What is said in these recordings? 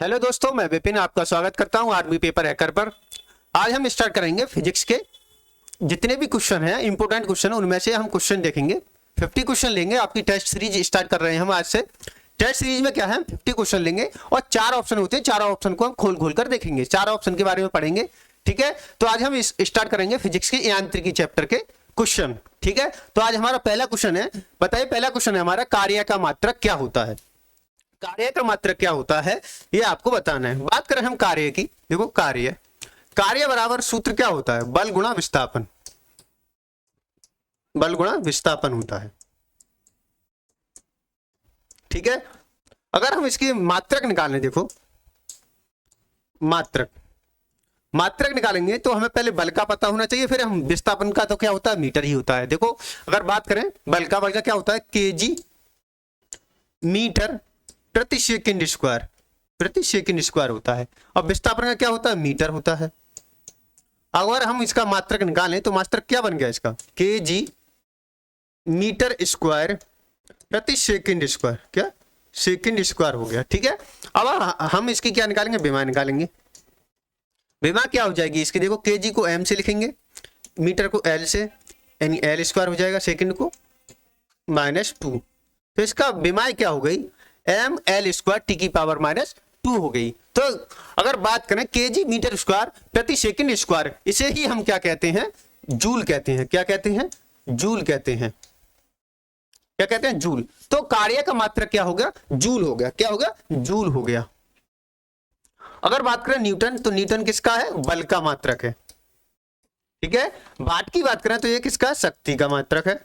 Hello दोस्तों, मैं विपिन आपका स्वागत करता हूं आर्मी पेपर हैकर पर। आज हम स्टार्ट करेंगे फिजिक्स के जितने भी क्वेश्चन हैं, इंपॉर्टेंट क्वेश्चन, उनमें से हम क्वेश्चन देखेंगे। 50 क्वेश्चन लेंगे। आपकी टेस्ट सीरीज स्टार्ट कर रहे हैं हम आज से। टेस्ट सीरीज में क्या है, 50 क्वेश्चन लेंगे और 4 ऑप्शन होते हैं। 4 ऑप्शन को हम खोल खोल कर देखेंगे, 4 ऑप्शन के बारे में पढ़ेंगे। ठीक है, तो आज हम स्टार्ट करेंगे फिजिक्स के यांत्रिकी चैप्टर के क्वेश्चन। ठीक है, तो आज हमारा पहला क्वेश्चन है, बताइए पहला क्वेश्चन है हमारा, कार्य का मात्रक क्या होता है। कार्य का मात्रक क्या होता है ये आपको बताना है। बात करें हम कार्य की, देखो कार्य बराबर सूत्र क्या होता है, बल गुणा विस्थापन। बल गुणा विस्थापन होता है। ठीक है, अगर हम इसकी मात्रक निकालें, देखो मात्रक निकालेंगे तो हमें पहले बल का पता होना चाहिए, फिर हम विस्थापन का तो क्या होता है, मीटर ही होता है। देखो अगर बात करें बल का क्या होता है, केजी मीटर प्रति सेकंड स्क्वायर होता है। और विस्थापन का क्या होता है, मीटर होता है। अगर हम इसका मात्रक निकालें तो मात्रक क्या बन गया इसका, केजी मीटर स्क्वायर प्रति सेकंड स्क्वायर, क्या सेकंड स्क्वायर हो गया। ठीक है, अब हम इसकी क्या निकालेंगे, विमा निकालेंगे। विमा क्या हो जाएगी इसकी, देखो केजी को एम से लिखेंगे, मीटर को एल से, यानी एल स्क्वायर हो जाएगा, सेकंड को -2। तो इसका विमा क्या हो गई, एम एल स्क्वायर टी की पावर -2 हो गई। तो अगर बात करें केजी मीटर स्क्वायर प्रति सेकंड स्क्वायर, इसे ही हम क्या कहते हैं, जूल कहते हैं। क्या कहते हैं, जूल कहते हैं। क्या कहते हैं, जूल। तो कार्य का मात्रक क्या हो गया, जूल हो गया। क्या हो गया, जूल हो गया। अगर बात करें न्यूटन, तो न्यूटन किसका है, बल का मात्रक है। ठीक है, वाट की बात करें तो ये किसका है, शक्ति का मात्रक है,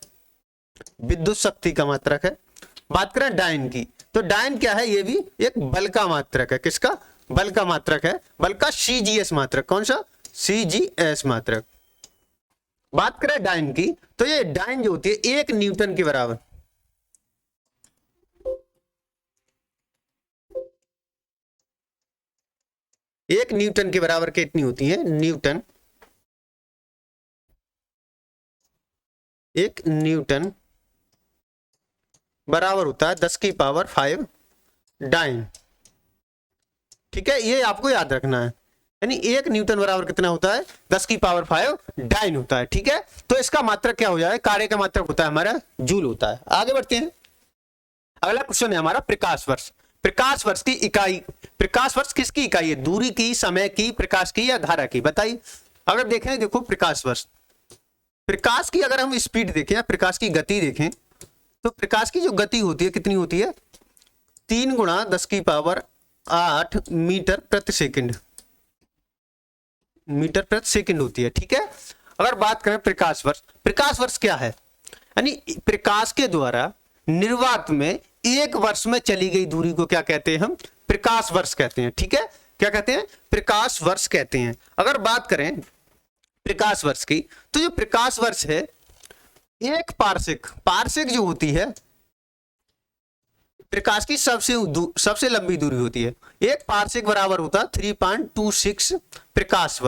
विद्युत शक्ति का मात्रक है। बात करें डायन की, तो डायन क्या है, ये भी एक बल का मात्रक है। किसका, बल का मात्रक है, बल का सीजीएस मात्रक। कौन सा, सीजीएस मात्रक। बात करें डायन की, तो ये डायन जो होती है 1 न्यूटन के बराबर, एक न्यूटन के बराबर कितनी होती है, न्यूटन, 1 न्यूटन बराबर होता है 10 की पावर 5 डाइन। ठीक है, ये आपको याद रखना है, यानी 1 न्यूटन बराबर कितना होता है, 10 की पावर 5 डाइन होता है। ठीक है, तो इसका मात्रक क्या हो जाए, कार्य का मात्रक होता है हमारा जूल होता है। आगे बढ़ते हैं, अगला क्वेश्चन है हमारा प्रकाश वर्ष। प्रकाश वर्ष की इकाई, प्रकाश वर्ष किसकी इकाई है, दूरी की, समय की, प्रकाश की या धारा की, बताइए। अगर देखें, देखो प्रकाश वर्ष, प्रकाश की अगर हम स्पीड देखें, प्रकाश की गति देखें, तो प्रकाश की जो गति होती है कितनी होती है, 3 गुणा 10 की पावर 8 मीटर प्रति सेकंड, मीटर प्रति सेकंड होती है। ठीक है, अगर बात करें प्रकाश वर्ष क्या है, यानी प्रकाश के द्वारा निर्वात में 1 वर्ष में चली गई दूरी को क्या कहते हैं, हम प्रकाश वर्ष कहते हैं। ठीक है, क्या कहते हैं, प्रकाश वर्ष कहते हैं। अगर बात करें प्रकाश वर्ष की, तो जो प्रकाश वर्ष है, एक पारसेक जो होती है, प्रकाश की सबसे लंबी दूरी होती है। एक पारसेक बराबर होता है 3.26 प्रकाश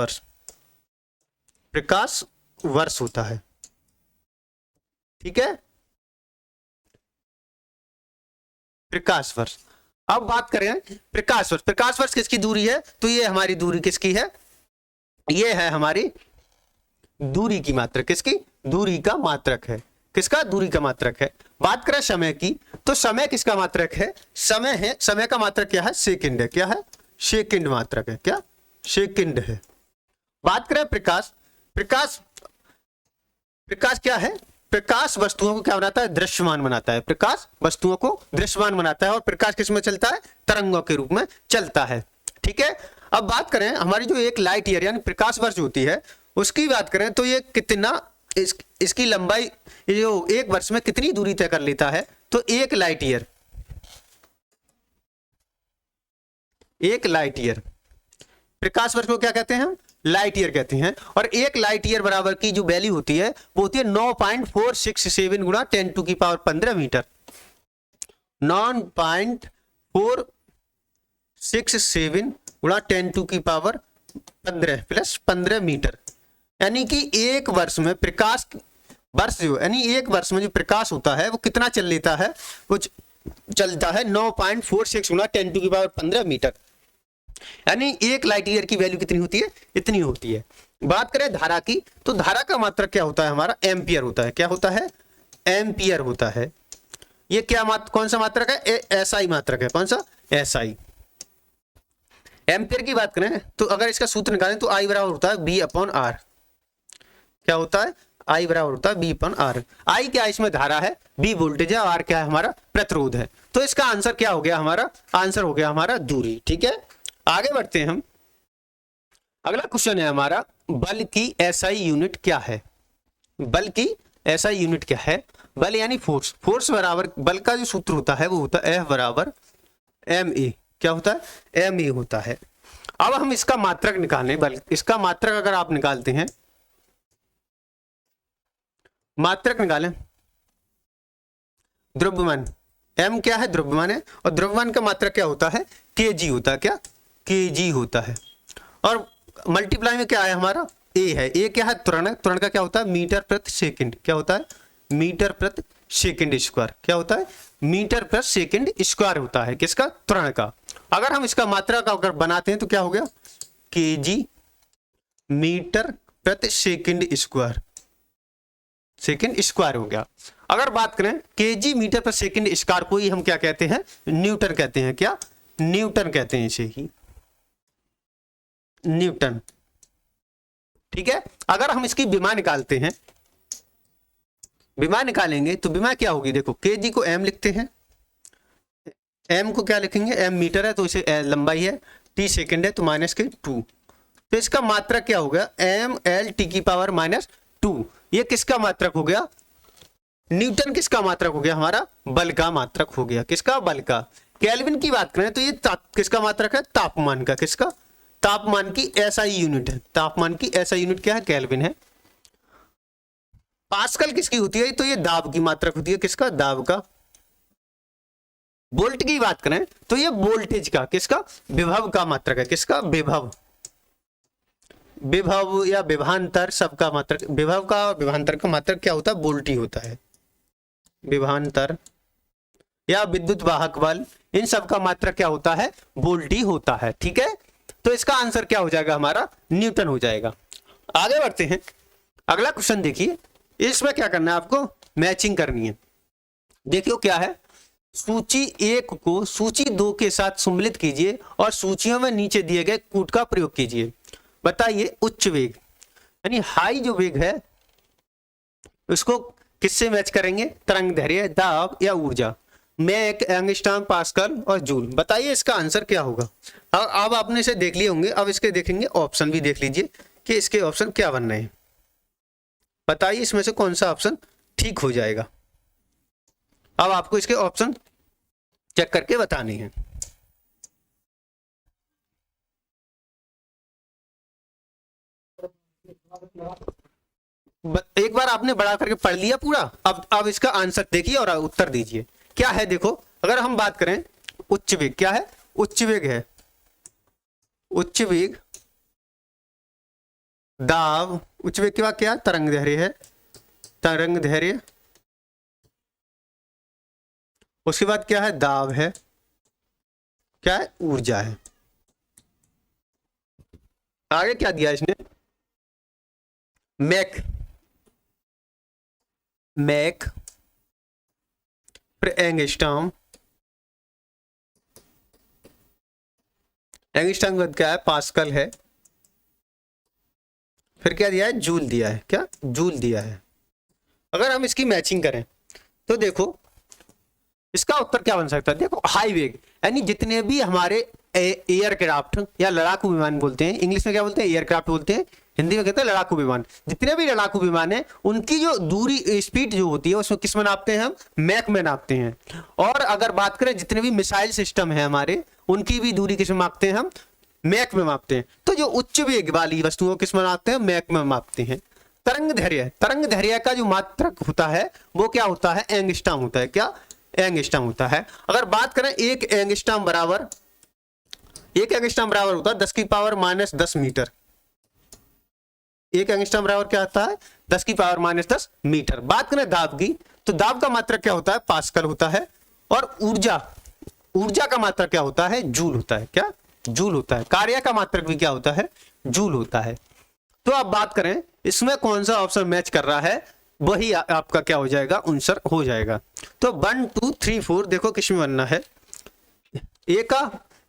वर्ष होता है। ठीक है, प्रकाश वर्ष। अब बात करें प्रकाश वर्ष किसकी दूरी है, तो ये हमारी दूरी किसकी है, ये है हमारी दूरी की मात्रक। किसकी, दूरी का मात्रक है। किसका, दूरी का मात्रक है। बात करें समय की, तो समय किसका मात्रक है, समय का मात्रक क्या है, सेकंड है। क्या है, सेकंड मात्रक है। क्या, सेकंड है। बात करें प्रकाश क्या है, प्रकाश वस्तुओं को क्या बनाता है, दृश्यमान बनाता है। प्रकाश वस्तुओं को दृश्यमान बनाता है, और प्रकाश किस में चलता है, तरंगों के रूप में चलता है। ठीक है, अब बात करें हमारी जो एक लाइट ईयर यानी प्रकाश वर्ष होती है, उसकी बात करें तो ये कितना, इसकी लंबाई, ये जो 1 वर्ष में कितनी दूरी तय कर लेता है, तो 1 लाइट ईयर, प्रकाश वर्ष को क्या कहते हैं हम, लाइट ईयर कहते हैं। और 1 लाइट ईयर बराबर की जो वैल्यू होती है, वो होती है 9.467 गुणा 10 टू की पावर 15 मीटर। 9.467 गुणा 10 टू की पावर 15 प्लस 15 मीटर, यानी कि 1 वर्ष में प्रकाश वर्ष जो, यानी 1 वर्ष में जो प्रकाश होता है वो कितना चल लेता है, वो चलता है 9.46 गुना 10 टू की पावर 15 मीटर। यानी 1 लाइट ईयर की वैल्यू कितनी होती है, इतनी होती है। बात करें धारा की, तो धारा का मात्रक क्या होता है हमारा, एम्पियर होता है। क्या होता है, एम्पियर होता है। ये क्या कौन सा मात्रक है, एसआई मात्रक है। कौन सा, एसआई। एम्पियर की बात करें तो अगर इसका सूत्र निकालें तो आई बराबर होता है बी अपॉन आर। क्या होता है, आई बराबर होता है बी अपॉन आर। आई क्या है, इसमें धारा है, बी वोल्टेज है, आर क्या है हमारा प्रतिरोध है। तो इसका आंसर क्या हो गया हमारा, आंसर हो गया हमारा दूरी। ठीक है, आगे बढ़ते हैं हम। अगला क्वेश्चन है हमारा, बल की एसआई यूनिट क्या है। बल की एसआई यूनिट क्या है, बल यानी फोर्स। फोर्स बराबर बल का जो सूत्र होता है वो होता है एफ बराबर एम ए। क्या होता है, एम ए होता है। अब हम इसका मात्रक निकालें, बल इसका मात्रक अगर आप निकालते हैं, मात्रक निकालें, द्रव्यमान, एम क्या है, द्रव्यमान है, और द्रव्यमान का मात्रक क्या होता है, केजी होता है। क्या, केजी होता है। और मल्टीप्लाई में क्या है हमारा, ए है। ए क्या है, त्वरण। त्वरण का क्या होता है, मीटर प्रति सेकंड। क्या होता है, मीटर प्रति सेकंड स्क्वायर। क्या होता है, मीटर प्रति सेकंड स्क्वायर होता है किसका, त्वरण का। अगर हम इसका मात्रा का अगर बनाते हैं तो क्या हो गया, केजी मीटर प्रति सेकंड स्क्वायर, सेकंड स्क्वायर हो गया। अगर बात करें केजी मीटर प्रति सेकंड स्क्वायर को ही हम क्या कहते हैं, न्यूटन कहते हैं। क्या, न्यूटन कहते हैं इसे ही, न्यूटन। ठीक है, अगर हम इसकी विमा निकालते हैं, विमा निकालेंगे तो विमा क्या होगी, देखो केजी को एम लिखते हैं, एम को क्या लिखेंगे, एम मीटर है तो इसे लंबाई है, टी सेकंड है तो माइनस के 2। तो इसका मात्रक क्या हो गया, एम एल टी की पावर माइनस 2। ये किसका मात्रक हो गया, न्यूटन किसका मात्रक हो गया, हमारा बल का मात्रक हो गया। किसका, बल का। केल्विन की बात करें तो ये किसका मात्रक है, तापमान का। किसका, तापमान की एसआई यूनिट है। तापमान की एसआई यूनिट क्या है, केल्विन है। पास्कल किसकी होती है, तो ये दाब की मात्रक होती है। किसका, दाब का। वोल्ट की बात करें तो ये वोल्टेज का, किसका, विभव का मात्रक है। किसका, विभव। विभव या विभांतर सबका मात्रक, विभव का और विभांतर का मात्रक क्या होता है, वोल्ट ही होता है। विभांतर या विद्युत वाहक बल, इन सब का मात्रक क्या होता है, वोल्ट ही होता है। ठीक है, तो इसका आंसर क्या हो जाएगा हमारा, न्यूटन हो जाएगा। आगे बढ़ते हैं, अगला क्वेश्चन देखिए। इसमें क्या करना है आपको, मैचिंग करनी है। देखियो क्या है, सूची 1 को सूची 2 के साथ सम्मिलित कीजिए और सूचियों में नीचे दिए गए कूट का प्रयोग कीजिए। बताइए उच्च वेग यानी हाई जो वेग है उसको किससे मैच करेंगे, तरंग दैर्घ्य, दाब या ऊर्जा। मैक, एंगस्ट्रॉम, पास्कल और जूल। बताइए इसका आंसर क्या होगा। अब आपने इसे देख लिए होंगे, अब इसके देखेंगे ऑप्शन भी देख लीजिए कि इसके ऑप्शन क्या बन रहे हैं। बताइए इसमें से कौन सा ऑप्शन ठीक हो जाएगा। अब आपको इसके ऑप्शन चेक करके बताने हैं। एक बार आपने बड़ा करके पढ़ लिया पूरा, अब इसका आंसर देखिए और उत्तर दीजिए। क्या है, देखो अगर हम बात करें उच्च वेग, क्या है, उच्च वेग है, उच्च वेग, दाब, उच्च वेग के बाद क्या, तरंग दैर्घ्य है, तरंग दैर्घ्य, उसके बाद क्या है, दाब है, क्या है, ऊर्जा है। आगे क्या दिया इसने, मैक, मैक, फिर एंगस्ट्रॉम, एंगस्ट्रॉम के बाद क्या है, पास्कल है, फिर क्या दिया है, जूल दिया है। क्या, जूल दिया है। अगर हम इसकी मैचिंग करें तो देखो इसका उत्तर क्या बन सकता है। देखो हाई वेग यानी जितने भी हमारे एयरक्राफ्ट या लड़ाकू विमान बोलते हैं, इंग्लिश में क्या बोलते हैं, एयरक्राफ्ट बोलते हैं, हिंदी में कहते हैं लड़ाकू विमान। जितने भी लड़ाकू विमान है उनकी जो दूरी, स्पीड जो होती है उसमें किस में नापते हैं हम, मैक में नापते हैं। और अगर बात करें जितने भी मिसाइल सिस्टम है हमारे, उनकी भी दूरी किस में मापते हैं हम, मैक में मापते हैं। तो जो उच्च वेग वाली वस्तुओं किस में मापते हैं, मैक में मापते हैं। तरंग दैर्घ्य, तरंग दैर्घ्य का जो मात्रक होता है वो क्या होता है, एंगस्ट्रॉम होता है। क्या, एंगस्ट्रॉम होता है। अगर बात करें एक एंगस्ट्रॉम बराबर होता है 10 की पावर माइनस 10 मीटर। एक एंगस्ट्रॉम बराबर क्या होता है, 10 की पावर माइनस 10 मीटर। बात करें दाब की तो दाब का मात्रक क्या होता है, पास्कल होता है। और ऊर्जा का मात्रक क्या होता है, जूल होता है। क्या, जूल होता है। कार्य का मात्रक भी क्या होता है, जूल होता है। तो अब बात करें इसमें कौन सा ऑप्शन मैच कर रहा है, वही आपका क्या हो जाएगा, आंसर हो जाएगा। तो 1 2 3 4 देखो किस में बनना है, ए का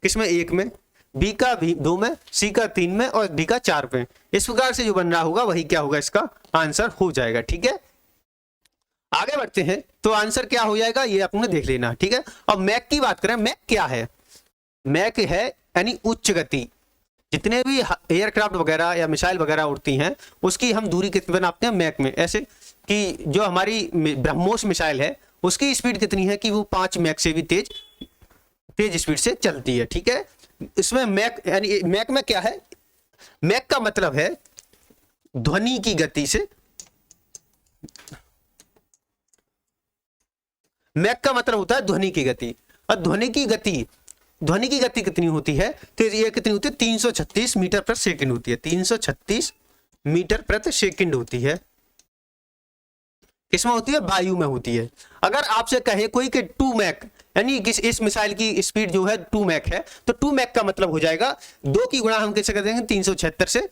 किसमें, एक में, बी का भी 2 में, सी का 3 में और डी का 4 में। इस प्रकार से जो बन रहा होगा वही क्या होगा, इसका आंसर हो जाएगा। ठीक है, आगे बढ़ते हैं। तो आंसर क्या हो जाएगा ये आपने देख लेना। ठीक है, अब मैक की बात करें, मैक क्या है, मैक है यानी उच्च गति। जितने भी एयरक्राफ्ट वगैरह या मिसाइल वगैरह उड़ती हैं उसकी हम दूरी कितनी बनाते हैं, मैक में। ऐसे कि जो हमारी ब्रह्मोस मिसाइल है उसकी स्पीड कितनी है कि वो 5 मैक से भी तेज स्पीड से चलती है। ठीक है, इसमें मैक यानी मैक में क्या है, मैक का मतलब है ध्वनि की गति से, मैक का मतलब होता है ध्वनि की गति। और ध्वनि की गति कितनी होती है, तो ये कितनी होती है, 336 मीटर प्रति सेकंड होती है। 336 मीटर प्रति सेकंड होती है। किसमें होती है, वायु में होती है। अगर आपसे कहे कोई कि 2 मैक यानी इस मिसाइल की स्पीड जो है 2 मैक है, तो 2 मैक का मतलब हो जाएगा 2 की गुणा हम कैसे कर देंगे, 376 से।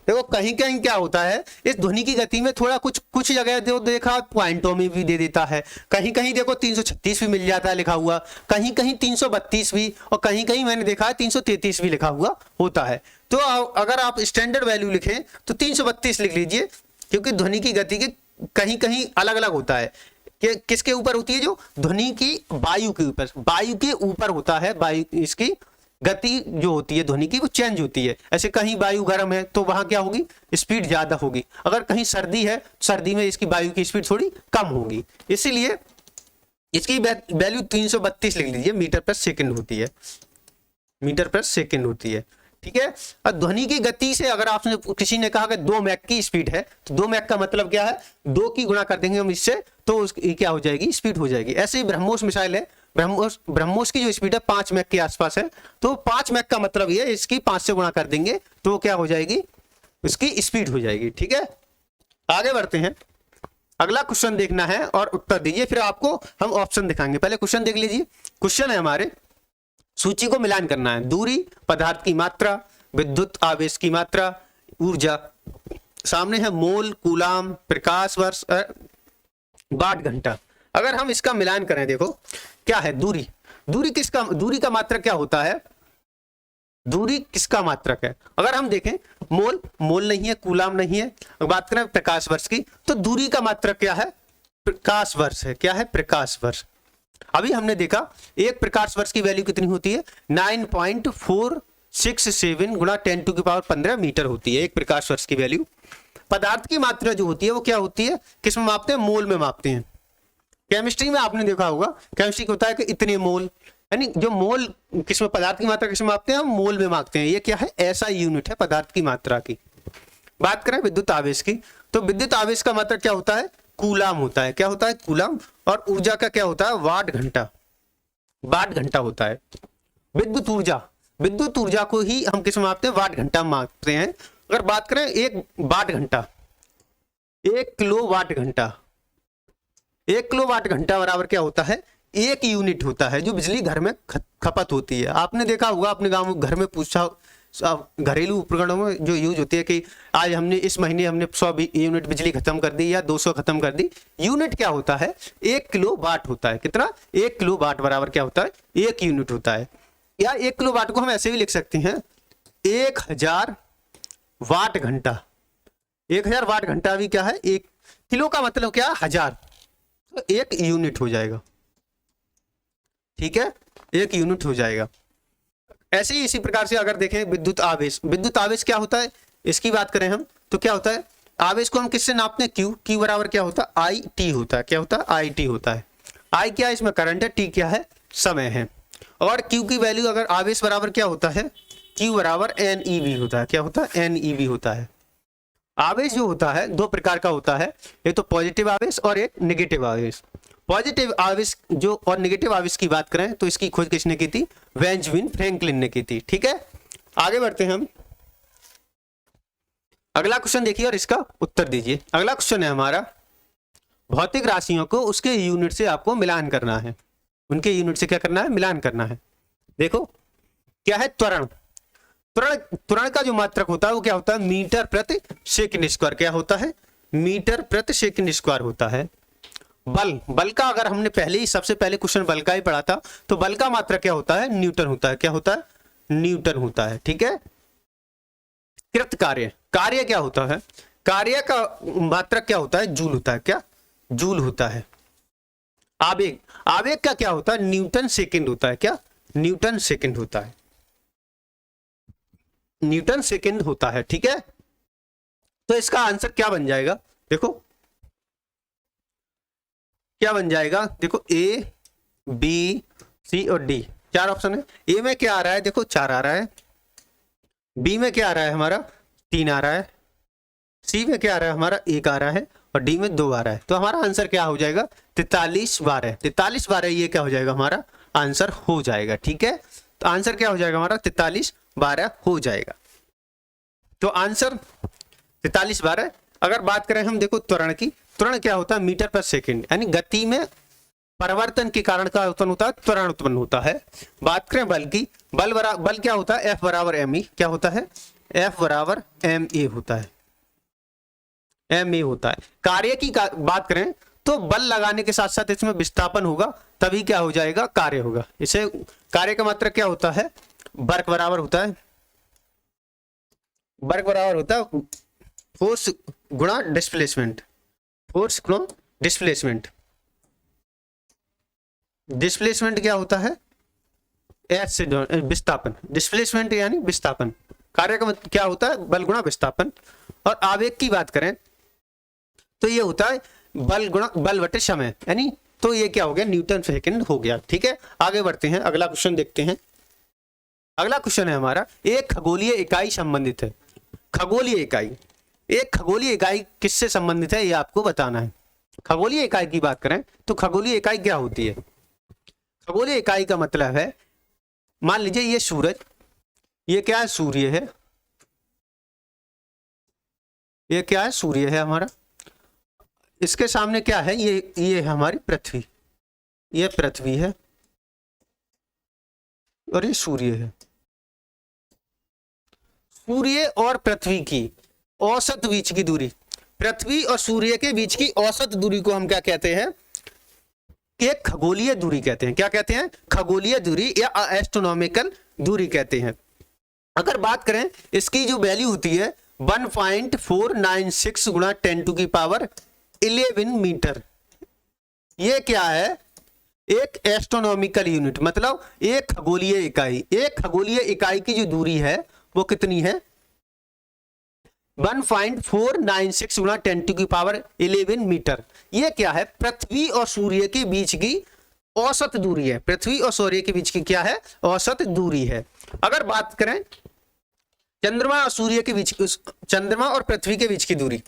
देखो कहीं कहीं क्या होता है, इस ध्वनि की गति में थोड़ा कुछ जगह जो देखा पॉइंटों में भी दे देता है, कहीं कहीं देखो 336 भी मिल जाता है लिखा हुआ, कहीं कहीं 332 भी, और कहीं कहीं मैंने देखा है 333 भी लिखा हुआ होता है। तो अगर आप स्टैंडर्ड वैल्यू लिखें तो 332 लिख लीजिए, क्योंकि ध्वनि की गति के कहीं कहीं अलग अलग होता है। कि किसके ऊपर होती है, जो ध्वनि की वायु के ऊपर होता है। वायु इसकी गति जो होती है ध्वनि की वो चेंज होती है। ऐसे कहीं वायु गर्म है तो वहां क्या होगी, स्पीड ज्यादा होगी। अगर कहीं सर्दी है, सर्दी में इसकी वायु की स्पीड थोड़ी कम होगी। इसीलिए इसकी वैल्यू 332 लिख लीजिए, मीटर पर सेकंड होती है, मीटर पर सेकंड होती है। ठीक है, और ध्वनि की गति से अगर आपने किसी ने कहा कि 2 मैक की स्पीड है, तो 2 मैक का मतलब क्या है, 2 की गुणा कर देंगे हम इससे, तो उसकी क्या हो जाएगी, स्पीड हो जाएगी। ऐसे ही ब्रह्मोस मिसाइल है, ब्रह्मोस की जो स्पीड है 5 मैक के आसपास है, तो 5 मैक का मतलब ये इसकी 5 से गुणा कर देंगे तो क्या हो जाएगी, इसकी स्पीड हो जाएगी। ठीक है, आगे बढ़ते हैं। अगला क्वेश्चन देखना है और उत्तर दीजिए, फिर आपको हम ऑप्शन दिखाएंगे। पहले क्वेश्चन देख लीजिए। क्वेश्चन है हमारे, सूची को मिलान करना है। दूरी, पदार्थ की मात्रा, विद्युत आवेश की मात्रा, ऊर्जा। सामने है मोल, कूलाम, प्रकाश वर्ष, वाट घंटा। अगर हम इसका मिलान करें, देखो क्या है, दूरी का मात्रक क्या होता है, दूरी किसका मात्रक है। अगर हम देखें मोल नहीं है, कूलाम नहीं है। बात करें प्रकाश वर्ष की, तो दूरी का मात्रक क्या है, प्रकाश वर्ष है। क्या है, प्रकाश वर्ष। अभी हमने देखा एक प्रकाश वर्ष की वैल्यू कितनी होती है, 9.467 गुणा 10⁻15 मीटर होती है एक प्रकाश वर्ष की वैल्यू। पदार्थ की मात्रा जो होती है वो क्या होती है, किस में मापते हैं, मोल में मापते हैं। केमिस्ट्री में आपने देखा होगा, केमिस्ट्री होता है कि इतने मोल, यानी जो मोल किसमें, पदार्थ की मात्रा किसमें मापते हैं, हम मोल में मापते हैं। ये क्या है, ऐसा यूनिट है पदार्थ की मात्रा की। बात करें विद्युत आवेश की, तो विद्युत आवेश का मात्रक क्या होता है, कूलाम होता है। क्या होता है, कूलाम। और ऊर्जा का क्या होता है, वाट घंटा, वाट घंटा होता है। विद्युत ऊर्जा को ही हम किस में मापते हैं, वाट घंटा मापते हैं। अगर बात करें 1 वाट घंटा, 1 किलो वाट घंटा, 1 किलो वाट घंटा बराबर क्या होता है, 1 यूनिट होता है जो बिजली घर में खपत होती है। आपने देखा होगा अपने गांव में, घर में पूछा घरेलू उपकरणों में जो यूज होती है कि आज हमने इस महीने हमने 100 यूनिट बिजली खत्म कर दी या 200 खत्म कर दी। यूनिट क्या होता है, 1 किलो वाट होता है। कितना, 1 किलो वाट बराबर क्या होता है, 1 यूनिट होता है। या 1 किलो वाट को हम ऐसे भी लिख सकते हैं, 1000 वाट घंटा। 1000 वाट घंटा भी क्या है, 1 किलो का मतलब क्या है, 1000, तो 1 यूनिट हो जाएगा। ठीक है, 1 यूनिट हो जाएगा। ऐसे ही इसी प्रकार से अगर देखें विद्युत आवेश क्या होता है, इसकी बात करें हम तो क्या होता है, आवेश को हम किससे नापते हैं, क्यू बराबर क्या होता है, आई टी होता है। क्या होता है, आई टी होता है। आई क्या है, इसमें करंट है, टी क्या है, समय है। और क्यू की वैल्यू अगर आवेश बराबर क्या होता है, क्यू बराबर एन ई वी होता है। क्या होता है, एन ई वी होता है। आवेश जो होता है 2 प्रकार का होता है, एक तो पॉजिटिव आवेश और एक नेगेटिव आवेश। पॉजिटिव आवेश जो और नेगेटिव आवेश की बात करें तो इसकी खोज किसने की थी, बेंजामिन फ्रैंकलिन ने की थी। ठीक है, आगे बढ़ते हैं हम। अगला क्वेश्चन देखिए और इसका उत्तर दीजिए। अगला क्वेश्चन है हमारा, भौतिक राशियों को उसके यूनिट से आपको मिलान करना है। उनके यूनिट से क्या करना है, मिलान करना है। देखो क्या है, त्वरण। त्वरण त्वरण का जो मात्रक होता है वो क्या होता है, मीटर प्रति सेकंड स्क्वायर। क्या होता है, मीटर प्रति सेकंड स्क्वायर होता है। बल, बल का अगर हमने पहले ही सबसे पहले क्वेश्चन बल का ही पढ़ा था, तो बल का मात्रक क्या होता है, न्यूटन होता है। क्या होता है, न्यूटन होता है। ठीक है। कृत कार्य, कार्य क्या होता है, कार्य का मात्रक क्या होता है, जूल होता है। क्या, जूल होता है। आवेग, आवेग का क्या होता है, न्यूटन सेकंड होता है। क्या, न्यूटन सेकंड होता है, न्यूटन सेकंड होता है। ठीक है। तो इसका आंसर क्या बन जाएगा, देखो क्या बन जाएगा, देखो ए बी सी और डी, चार ऑप्शन है। ए में क्या आ रहा है, देखो 4 आ रहा है। बी में क्या आ रहा है हमारा, 3 आ रहा है। सी में क्या आ रहा है हमारा, 1 आ रहा है। और डी में 2 आ रहा है। तो हमारा आंसर क्या हो जाएगा, 43 12। 43 12 ये क्या हो जाएगा, हमारा आंसर हो जाएगा। ठीक है। तो आंसर क्या हो जाएगा हमारा, 43 12 हो जाएगा। तो आंसर 43 12। अगर बात करें हम, देखो त्वरण की, त्वरण क्या होता है, मीटर पर सेकंड, यानी गति में परिवर्तन के कारण का उत्पन्न होता है, त्वरण उत्पन्न होता है। बात करें बल की, बल क्या होता है, F बराबर एम ई। क्या होता है, F बराबर एम ए होता है, एम ए होता है। कार्य की बात करें तो बल लगाने के साथ साथ इसमें विस्थापन होगा, तभी क्या हो जाएगा, कार्य होगा। इसे कार्य का मात्रक क्या होता है, वर्क बराबर होता है, वर्क बराबर होता है फोर्स गुणा डिस्प्लेसमेंट, फोर्स गुणा डिस्प्लेसमेंट। डिस्प्लेसमेंट क्या होता है, एस से विस्थापन, डिस्प्लेसमेंट यानी विस्थापन। कार्य का क्या होता है, बल गुणा विस्थापन। और आवेग की बात करें तो ये होता है बल गुणा बल बटे समय, यानी तो ये क्या हो गया, न्यूटन सेकंड हो गया। ठीक है। आगे बढ़ते हैं, अगला क्वेश्चन देखते हैं। अगला क्वेश्चन है हमारा, एक खगोलीय इकाई संबंधित है। खगोलीय इकाई, एक खगोलीय इकाई किससे संबंधित है, ये आपको बताना है। खगोलीय इकाई की बात करें तो खगोलीय इकाई क्या होती है, खगोलीय इकाई का मतलब है, मान लीजिए ये सूरज, ये क्या है, सूर्य है। ये क्या है, सूर्य है हमारा। इसके सामने क्या है, ये है हमारी पृथ्वी, ये पृथ्वी है और ये सूर्य है। सूर्य और पृथ्वी की औसत बीच की दूरी, पृथ्वी और सूर्य के बीच की औसत दूरी को हम क्या कहते हैं, एक खगोलीय दूरी कहते हैं। क्या कहते हैं, खगोलीय दूरी या एस्ट्रोनॉमिकल दूरी कहते हैं। अगर बात करें इसकी जो वैल्यू होती है 1.496 गुणा 10⁻11 मीटर। ये क्या है, एक एस्ट्रोनॉमिकल यूनिट, मतलब एक खगोलीय इकाई। एक खगोलीय इकाई की जो दूरी है वो कितनी है, 1.496 गुणा 10⁻11 मीटर। ये क्या है, पृथ्वी और सूर्य के बीच की औसत दूरी है। पृथ्वी और सूर्य के बीच की क्या है, औसत दूरी है। अगर बात करें चंद्रमा और सूर्य के बीच, चंद्रमा और पृथ्वी के बीच की दूरी,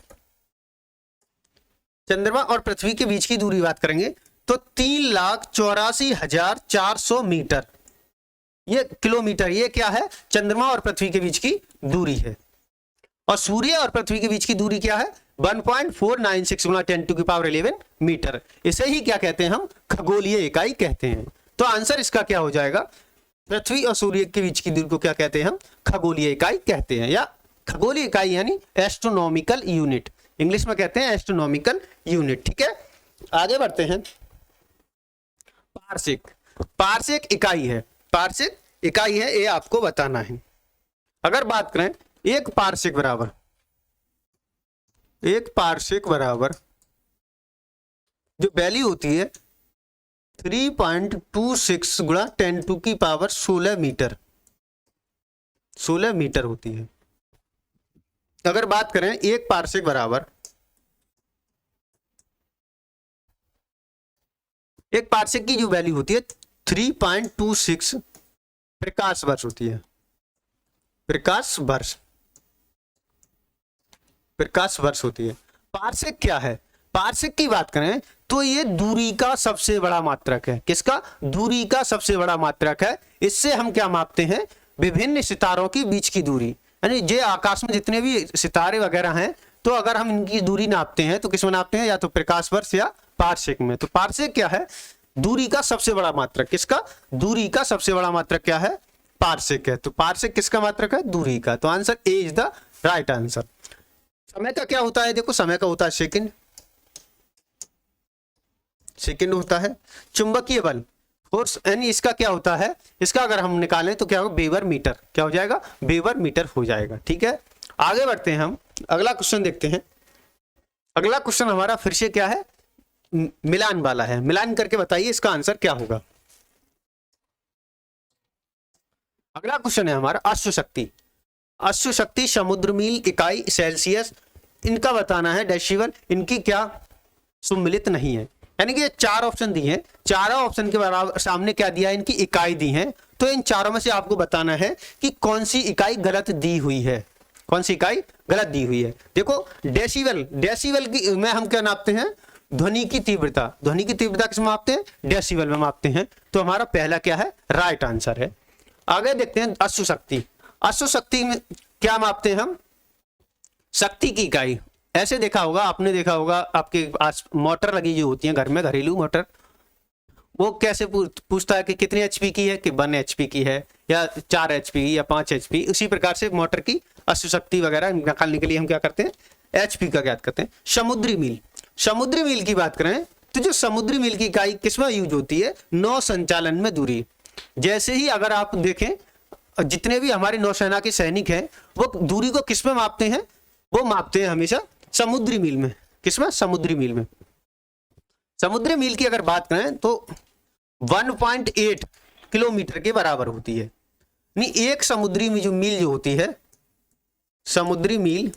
चंद्रमा और पृथ्वी के बीच की दूरी बात करेंगे तो 3,84,400 मीटर, ये किलोमीटर। ये क्या है, चंद्रमा और पृथ्वी के बीच की दूरी है। और सूर्य और पृथ्वी के बीच की दूरी क्या है, 1.496 गुणा 10⁻11 मीटर। इसे ही क्या कहते हैं, हम खगोलीय इकाई कहते हैं। तो आंसर इसका क्या हो जाएगा, पृथ्वी और सूर्य के बीच की दूरी को क्या कहते हैं, हम खगोलीय इकाई कहते हैं, या खगोलीय इकाई यानी एस्ट्रोनॉमिकल यूनिट, इंग्लिश में कहते हैं एस्ट्रोनॉमिकल यूनिट। ठीक है। आगे बढ़ते हैं। पार्शिक, पार्शिक इकाई है, पार्शिक इकाई है, ये आपको बताना है। अगर बात करें एक पार्शिक बराबर, एक पार्शिक बराबर जो वैल्यू होती है 3.26 गुणा 10⁻16 मीटर, 16 मीटर होती है। अगर बात करें एक पार्शिक बराबर, एक पार्शिक की जो वैल्यू होती है 3.26 प्रकाश वर्ष होती है, प्रकाश वर्ष, प्रकाश वर्ष होती है। पार्शिक क्या है, पार्शिक की बात करें तो ये दूरी का सबसे बड़ा मात्रक है। किसका, दूरी का सबसे बड़ा मात्रक है। इससे हम क्या मापते हैं, विभिन्न सितारों की बीच की दूरी, यानी जे आकाश में जितने भी सितारे वगैरह हैं, तो अगर हम इनकी दूरी नापते हैं तो किसमें नापते हैं, या तो प्रकाश वर्ष या पार्शिक में। तो पार्शिक क्या है, दूरी का सबसे बड़ा मात्रक, किसका? दूरी का सबसे बड़ा मात्रक क्या है? पारसेक है। तो पारसेक किसका मात्रक है? दूरी का। तो answer A is the right answer. समय का क्या होता है? देखो समय का होता है सेकंड, सेकंड होता है। चुंबकीय बल फोर्स यानी इसका क्या होता है? इसका अगर हम निकालें तो क्या होगा? Weber metre. क्या हो जाएगा? वेबर मीटर हो जाएगा। ठीक है, आगे बढ़ते हैं हम, अगला क्वेश्चन देखते हैं। अगला क्वेश्चन हमारा फिर से क्या है? मिलान वाला है। मिलान करके बताइए इसका आंसर क्या होगा। अगला क्वेश्चन है हमारा अश्व शक्ति। अश्व शक्ति समुद्र मील इकाई सेल्सियस, इनका बताना है डेसिबल। इनकी क्या सम्मिलित नहीं है, यानी कि चार ऑप्शन दिए हैं, चारों ऑप्शन के बराबर सामने क्या दिया है? इनकी इकाई दी है। तो इन चारों में से आपको बताना है कि कौन सी इकाई गलत दी हुई है, कौन सी इकाई गलत दी हुई है। देखो डेसिबल, डेसिबल की में हम क्या नापते हैं? ध्वनि की तीव्रता। ध्वनि की तीव्रता किस में मापते हैं? डेसिबल में मापते हैं। तो हमारा पहला क्या है? राइट आंसर है। आगे देखते हैं अश्व शक्ति। अश्व शक्ति में क्या मापते हैं हम? शक्ति की इकाई। ऐसे देखा होगा, आपने देखा होगा आपके पास मोटर लगी जो होती है घर में, घरेलू मोटर, वो कैसे पूछता है कि कितने एचपी की है, कि 1 एचपी की है या 4 एचपी या 5 एचपी। उसी प्रकार से मोटर की अश्व शक्ति वगैरह निकालने के लिए हम क्या करते हैं? एचपी का ज्ञात करते हैं। समुद्री मील, समुद्री मील की बात करें तो जो समुद्री मील की इकाई किसमें यूज होती है? नौ संचालन में दूरी। जैसे ही अगर आप देखें जितने भी हमारे नौसेना के सैनिक हैं वो दूरी को किसमें मापते हैं? वो मापते हैं हमेशा समुद्री मील में। किसमें? समुद्री मील में। समुद्री मील की अगर बात करें तो 1.8 किलोमीटर के बराबर होती है। नहीं, एक समुद्री में जो मील जो होती है, समुद्री मील,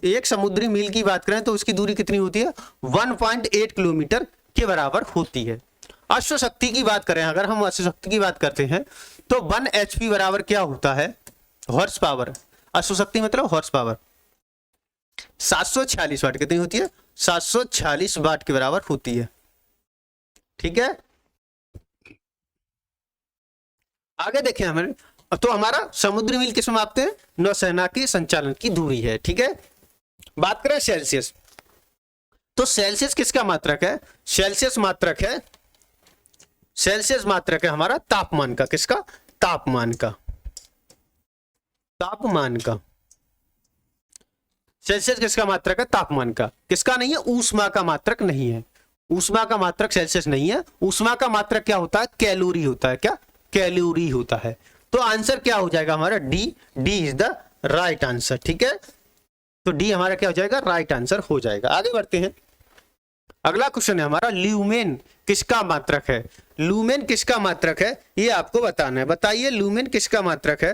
एक समुद्री मील की बात करें तो उसकी दूरी कितनी होती है? 1.8 किलोमीटर के बराबर होती है। अश्व शक्ति की बात करें, अगर हम अश्व शक्ति की बात करते हैं तो 1 एचपी बराबर क्या होता है? Horse power. अश्व शक्ति मतलब हॉर्स पावर 746 वाट कितनी होती है? 746 वाट के बराबर होती है। ठीक है, आगे देखें हमें, तो हमारा समुद्री मील किस में मापते हैं? नौसेना की संचालन की दूरी है। ठीक है, बात करें सेल्सियस, तो सेल्सियस किसका मात्रक है? सेल्सियस मात्रक है, सेल्सियस मात्रक है हमारा तापमान का। किसका? तापमान का, तापमान का। सेल्सियस किसका मात्रक है? तापमान का। किसका नहीं है? ऊष्मा का मात्रक नहीं है। ऊष्मा का मात्रक सेल्सियस नहीं है। ऊष्मा का मात्रक क्या होता है? कैलोरी होता है। क्या? कैलोरी होता है। तो आंसर क्या हो जाएगा हमारा? D. D is the right answer. ठीक है, तो डी हमारा क्या हो जाएगा? राइट आंसर हो जाएगा। आगे बढ़ते हैं, अगला क्वेश्चन है हमारा ल्यूमेन किसका मात्रक है? लूमेन किसका मात्रक है ये आपको बताना है। बताइए लूमेन किसका मात्रक है?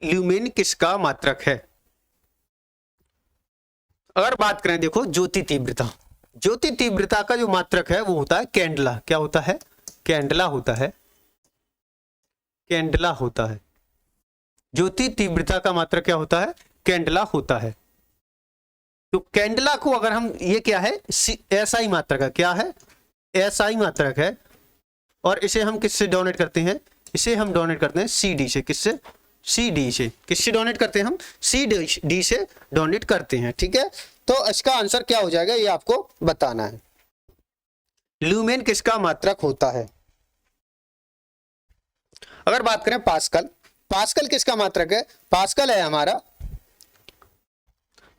ल्यूमेन किसका मात्रक है? अगर बात करें, देखो ज्योति तीव्रता, ज्योति तीव्रता का जो मात्रक है वो होता है कैंडला। क्या होता है? कैंडला होता है, कैंडला होता है। ज्योति तीव्रता का मात्रक क्या होता है? कैंडला होता है। तो कैंडला को अगर हम, ये क्या है? एसआई मात्रक है। क्या है? एसआई मात्रक है। और इसे हम किससे डोनेट करते हैं? इसे हम डोनेट करते हैं सीडी से। किससे? सीडी से। किससे डोनेट करते हैं हम? सीडी से डोनेट करते हैं। ठीक है, तो इसका आंसर क्या हो जाएगा ये आपको बताना है। ल्यूमेन किसका मात्रक होता है? अगर बात करें पास्कल, पास्कल किसका मात्रक है? पास्कल है हमारा,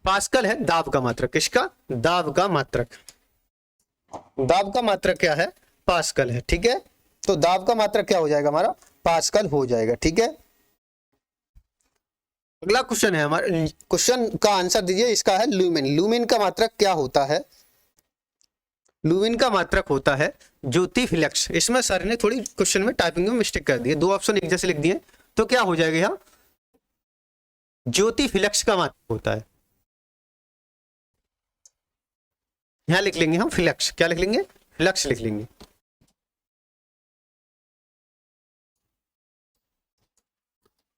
पास्कल है दाब का मात्रक। किसका? दाब का मात्रक। दाब का मात्रक क्या है? पास्कल है। ठीक है, तो दाब का मात्रक क्या हो जाएगा हमारा? पास्कल हो जाएगा। ठीक है, अगला क्वेश्चन है हमारा, क्वेश्चन का आंसर दीजिए, इसका है लूमेन। लूमेन का मात्रक क्या होता है? लूमेन का मात्रक होता है ज्योति फ्लक्स। इसमें सर ने थोड़ी क्वेश्चन में टाइपिंग में मिस्टेक कर दी है, 2 ऑप्शन एक जैसे लिख दिए, तो क्या हो जाएगा यहाँ? ज्योति फ्लक्स का मात्रक होता है। यहां लिख लेंगे हम फ्लक्स। क्या लिख लेंगे? फ्लक्स लिख लेंगे।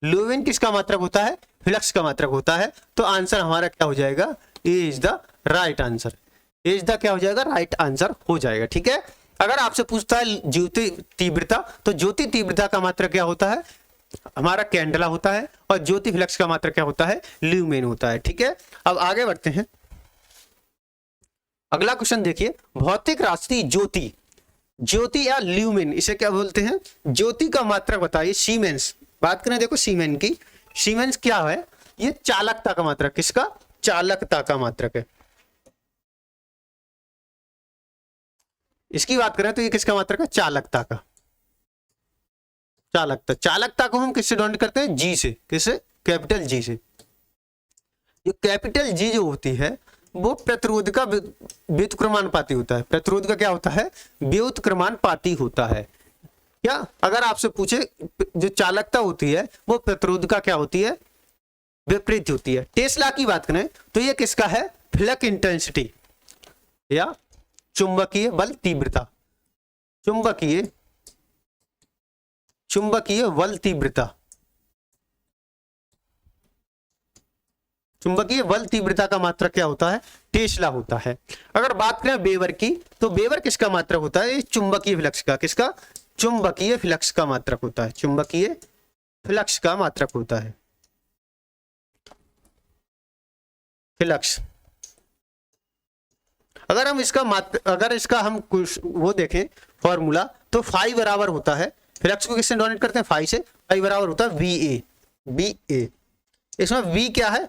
लूमेन किसका मात्रक होता है? फ्लक्स का मात्रक होता है। तो आंसर हमारा क्या हो जाएगा? A is the right answer. A is the क्या हो जाएगा? राइट आंसर हो जाएगा। ठीक है, अगर आपसे पूछता है ज्योति तीव्रता, तो ज्योति तीव्रता का मात्रक क्या होता है? हमारा कैंडला होता है। और ज्योति फ्लक्स का मात्रक क्या होता है? ल्यूमेन होता है। ठीक है, अब आगे बढ़ते हैं, अगला क्वेश्चन देखिए, भौतिक राशि ज्योति, ज्योति या ल्यूमिन, इसे क्या बोलते हैं? ज्योति का मात्रक बताइए। सीमेंस, बात करें देखो सीमेन की, सीमेंस क्या है? ये चालकता का मात्रक, किसका? चालकता का मात्रक है। इसकी बात करें तो ये किसका मात्रक है? चालकता का। चालकता, चालकता को हम किससे डिनोट करते हैं? जी से। किससे? कैपिटल जी से। ये कैपिटल जी जो होती है वो प्रतिरोध का व्युत्क्रमानुपाती होता है। प्रतिरोध का क्या होता है? व्युत्क्रमानुपाती होता है। क्या अगर आपसे पूछे जो चालकता होती है वो प्रतिरोध का क्या होती है? विपरीत होती है। टेस्ला की बात करें तो ये किसका है? फ्लक्स इंटेंसिटी या चुंबकीय बल तीव्रता। चुंबकीय बल तीव्रता, चुंबकीय बल तीव्रता का मात्रक क्या होता है? टेस्ला होता है। अगर बात करें वेबर की तो वेबर किसका मात्रक होता है? चुंबकीय फ्लक्स का। किसका? चुंबकीय फ्लक्स का मात्रक होता है। चुंबकीय फ्लक्स का मात्रक होता है। फ्लक्स, अगर इसका हम कुछ वो देखें फॉर्मूला तो फाई बराबर होता है, फ्लक्स को किससे डोनेट करते हैं? फाई से। फाई बराबर होता है VA। इसमें V क्या है?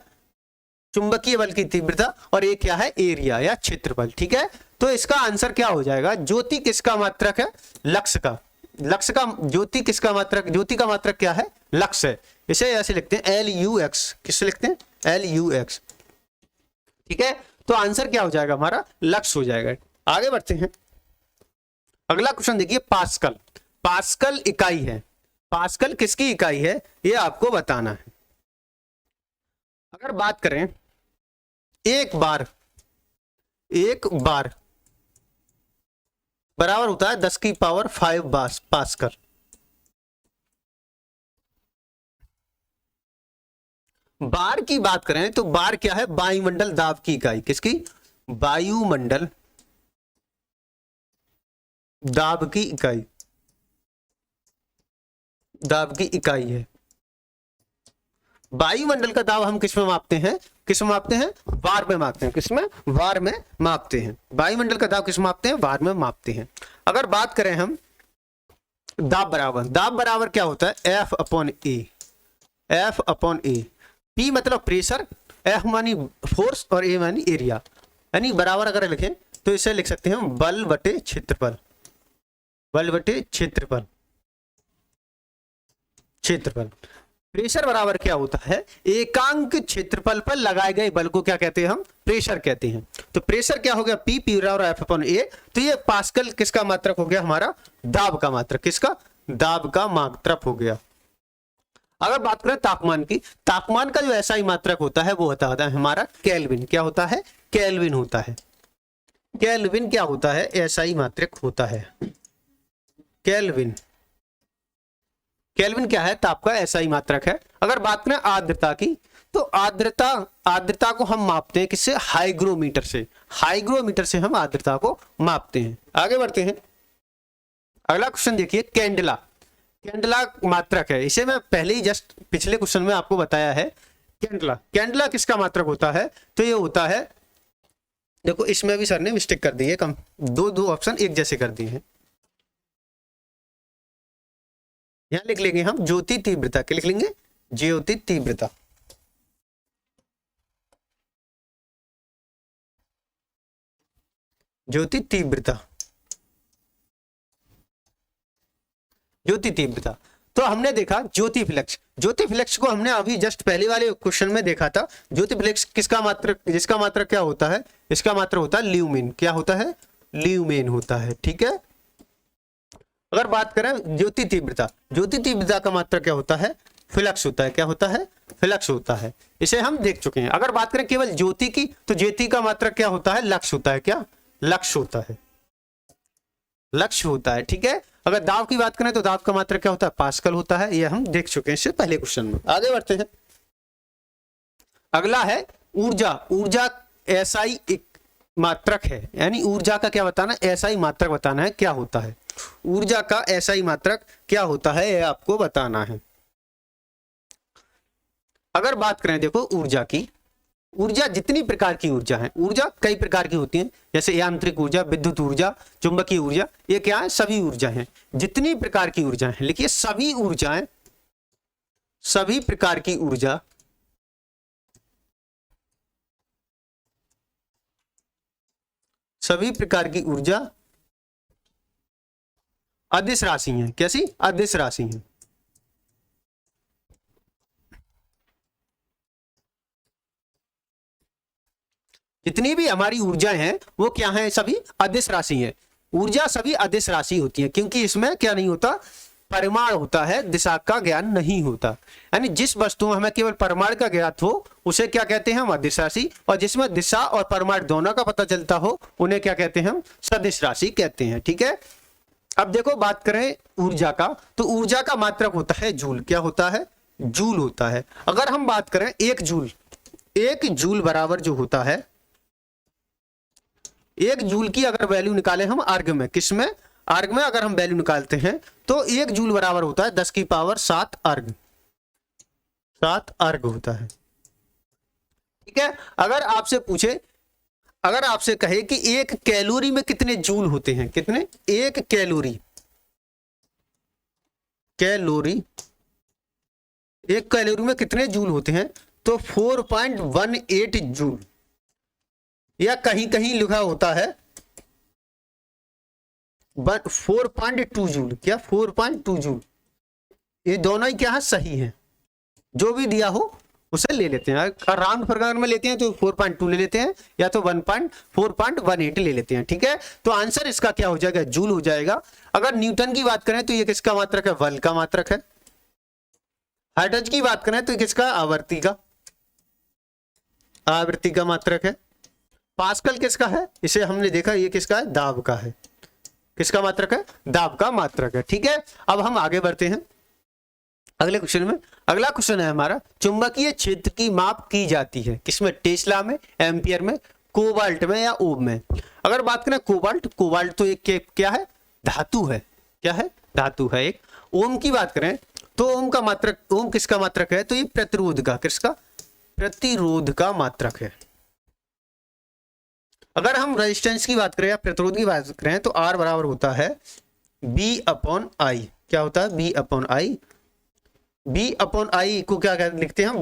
चुंबकीय बल की तीव्रता, और ए क्या है? एरिया या क्षेत्रफल। ठीक है, तो इसका आंसर क्या हो जाएगा? ज्योति किसका मात्रक है? लक्स का। लक्स का, ज्योति किसका मात्रक? ज्योति का मात्रक क्या है? लक्स है। इसे ऐसे लिखते हैं LUX। किससे लिखते हैं? LUX। ठीक है, तो आंसर क्या हो जाएगा हमारा? लक्स हो जाएगा। आगे बढ़ते हैं। अगला क्वेश्चन देखिए, पास्कल। पास्कल इकाई है। पास्कल किसकी इकाई है? ये आपको बताना है। अगर बात करें एक बार बराबर होता है 10⁵ पास्कल। बार की बात करें तो बार क्या है? वायुमंडल दाब की इकाई। किसकी? वायुमंडल दाब की इकाई। दाब की इकाई है। वायुमंडल का दाब हम किस में मापते हैं? किस में मापते हैं? वार में मापते हैं। किस में? वार में मापते हैं। वायुमंडल का दाब किस में मापते हैं? वार में मापते हैं। अगर बात करें हम दाब बराबर क्या होता है? F/A। F/A। P मतलब प्रेशर, F मानी फोर्स और A मानी एरिया। यानी बराबर अगर लिखें तो इसे लिख सकते हैं हम बल बटे क्षेत्रफल। बल बटे क्षेत्रफल। प्रेशर बराबर क्या होता है? एकांक क्षेत्रफल पर लगाए गए बल को क्या कहते हैं? हम प्रेशर कहते हैं। तो प्रेशर क्या हो गया? P बराबर F/A। तो ये पास्कल किसका मात्रक हो गया? हमारा दाब का मात्रक। किसका? दाब का मात्रक हो गया। अगर बात करें तापमान की, तापमान का जो SI मात्रक होता है वो होता है हमारा केल्विन। क्या होता है? केल्विन होता है। केल्विन क्या होता है? SI मात्रक होता है केल्विन। केल्विन क्या है? ताप का SI मात्रक है। अगर बात करें आर्द्रता की तो आर्द्रता को हम मापते हैं किससे? हाइग्रोमीटर से। हाइग्रोमीटर से हम आर्द्रता को मापते हैं। आगे बढ़ते हैं। अगला क्वेश्चन देखिए, कैंडला। कैंडला मात्रक है। इसे मैं पहले ही जस्ट पिछले क्वेश्चन में आपको बताया है। कैंडला किसका मात्रक होता है? तो ये होता है, देखो इसमें भी सर ने मिस्टेक कर दी है, कम दो ऑप्शन एक जैसे कर दिए हैं। यहां लिख लेंगे हम ज्योति तीव्रता। क्या लिख लेंगे? ज्योति तीव्रता। ज्योति तीव्रता। ज्योति तीव्रता। तो हमने देखा ज्योति फ्लक्स। ज्योति फ्लक्स को हमने अभी जस्ट पहले वाले क्वेश्चन में देखा था। ज्योति फ्लक्स किसका मात्रक? जिसका मात्रक क्या होता है? इसका मात्रक होता है ल्यूमेन। क्या होता है? ल्यूमेन होता है। ठीक है, अगर बात करें ज्योति तीव्रता का मात्रक क्या होता है? फ्लक्स होता है। क्या होता है? फ्लक्स होता है। इसे हम देख चुके हैं। अगर बात करें केवल ज्योति की तो ज्योति का मात्रक क्या होता है? लक्स होता है। क्या? लक्स होता है। लक्स होता है। ठीक है, अगर दाब की बात करें तो दाब का मात्रक क्या होता है? पास्कल होता है। ये हम देख चुके हैं इससे पहले क्वेश्चन में। आगे बढ़ते हैं। अगला है ऊर्जा। ऊर्जा SI एक मात्रक है, यानी ऊर्जा का क्या बताना? SI मात्रक बताना है। क्या होता है ऊर्जा का SI मात्रक? क्या होता है यह आपको बताना है। अगर बात करें देखो ऊर्जा की ऊर्जा जितनी प्रकार की ऊर्जा है, ऊर्जा कई प्रकार की होती है, जैसे यांत्रिक ऊर्जा, विद्युत ऊर्जा, चुंबकीय ऊर्जा, ये क्या है, सभी ऊर्जा हैं। जितनी प्रकार की ऊर्जा है, लिखिए सभी ऊर्जाएं, सभी प्रकार की ऊर्जा सभी प्रकार की ऊर्जा अदिश राशि है। कैसी? अदिश राशि है। जितनी भी हमारी ऊर्जा है वो क्या है, सभी अदिश राशि है। ऊर्जा सभी अदिश राशि होती है, क्योंकि इसमें क्या नहीं होता, परिमाण होता है, दिशा का ज्ञान नहीं होता। यानी जिस वस्तु में हमें केवल परिमाण का ज्ञात हो उसे क्या कहते हैं हम, अदिश राशि, और जिसमें दिशा और परिमाण दोनों का पता चलता हो उन्हें क्या कहते हैं हम, सदिश राशि कहते हैं। ठीक है। अब देखो बात करें ऊर्जा का, तो ऊर्जा का मात्रक होता है जूल। क्या होता है? जूल होता है। अगर हम बात करें एक जूल बराबर जो होता है, एक जूल की अगर वैल्यू निकालें हम अर्ग में, किसमें, अर्ग में अगर हम वैल्यू निकालते हैं तो एक जूल बराबर होता है 10 की पावर 7 अर्ग, 7 अर्ग होता है। ठीक है। अगर आपसे पूछे, अगर आपसे कहे कि एक कैलोरी में कितने जूल होते हैं, कितने, एक कैलोरी, एक कैलोरी में कितने जूल होते हैं, तो 4.18 जूल, या कहीं कहीं लिखा होता है 4.2 जूल। क्या? 4.2 जूल। ये दोनों ही क्या है, सही है। जो भी दिया हो उसे ले लेते हैं। अगर राउंड फिगर में लेते हैं तो 4.2 ले लेते हैं, या तो 4.18 ले लेते हैं। ठीक है। तो आंसर इसका क्या हो जाएगा, जूल हो जाएगा। अगर न्यूटन की बात करें तो ये किसका मात्रक है, बल का मात्रक है। हर्ट्ज की बात करें तो किसका, आवृत्ति का मात्रक है। पास्कल किसका है, इसे हमने देखा, ये किसका है, दाब का है। किसका मात्रक है, दाब का मात्रक है। ठीक है। अब हम आगे बढ़ते हैं अगले क्वेश्चन में। अगला क्वेश्चन है हमारा, चुंबकीय क्षेत्र की माप की जाती है किसमें, टेस्ला में, एम्पियर में, कोबाल्ट में, या ओम में। अगर बात करें कोबाल्ट तो एक क्या है, धातु है। क्या है, धातु है एक। ओम की बात करें तो ओम का मात्रक, ओम किसका मात्रक है, तो ये प्रतिरोध का, किसका, प्रतिरोध का मात्रक है। अगर हम रेजिस्टेंस की बात करें या प्रतिरोध की बात करें तो R बराबर होता है B/I। क्या होता है, B/I। B/I को क्या लिखते हैं हम,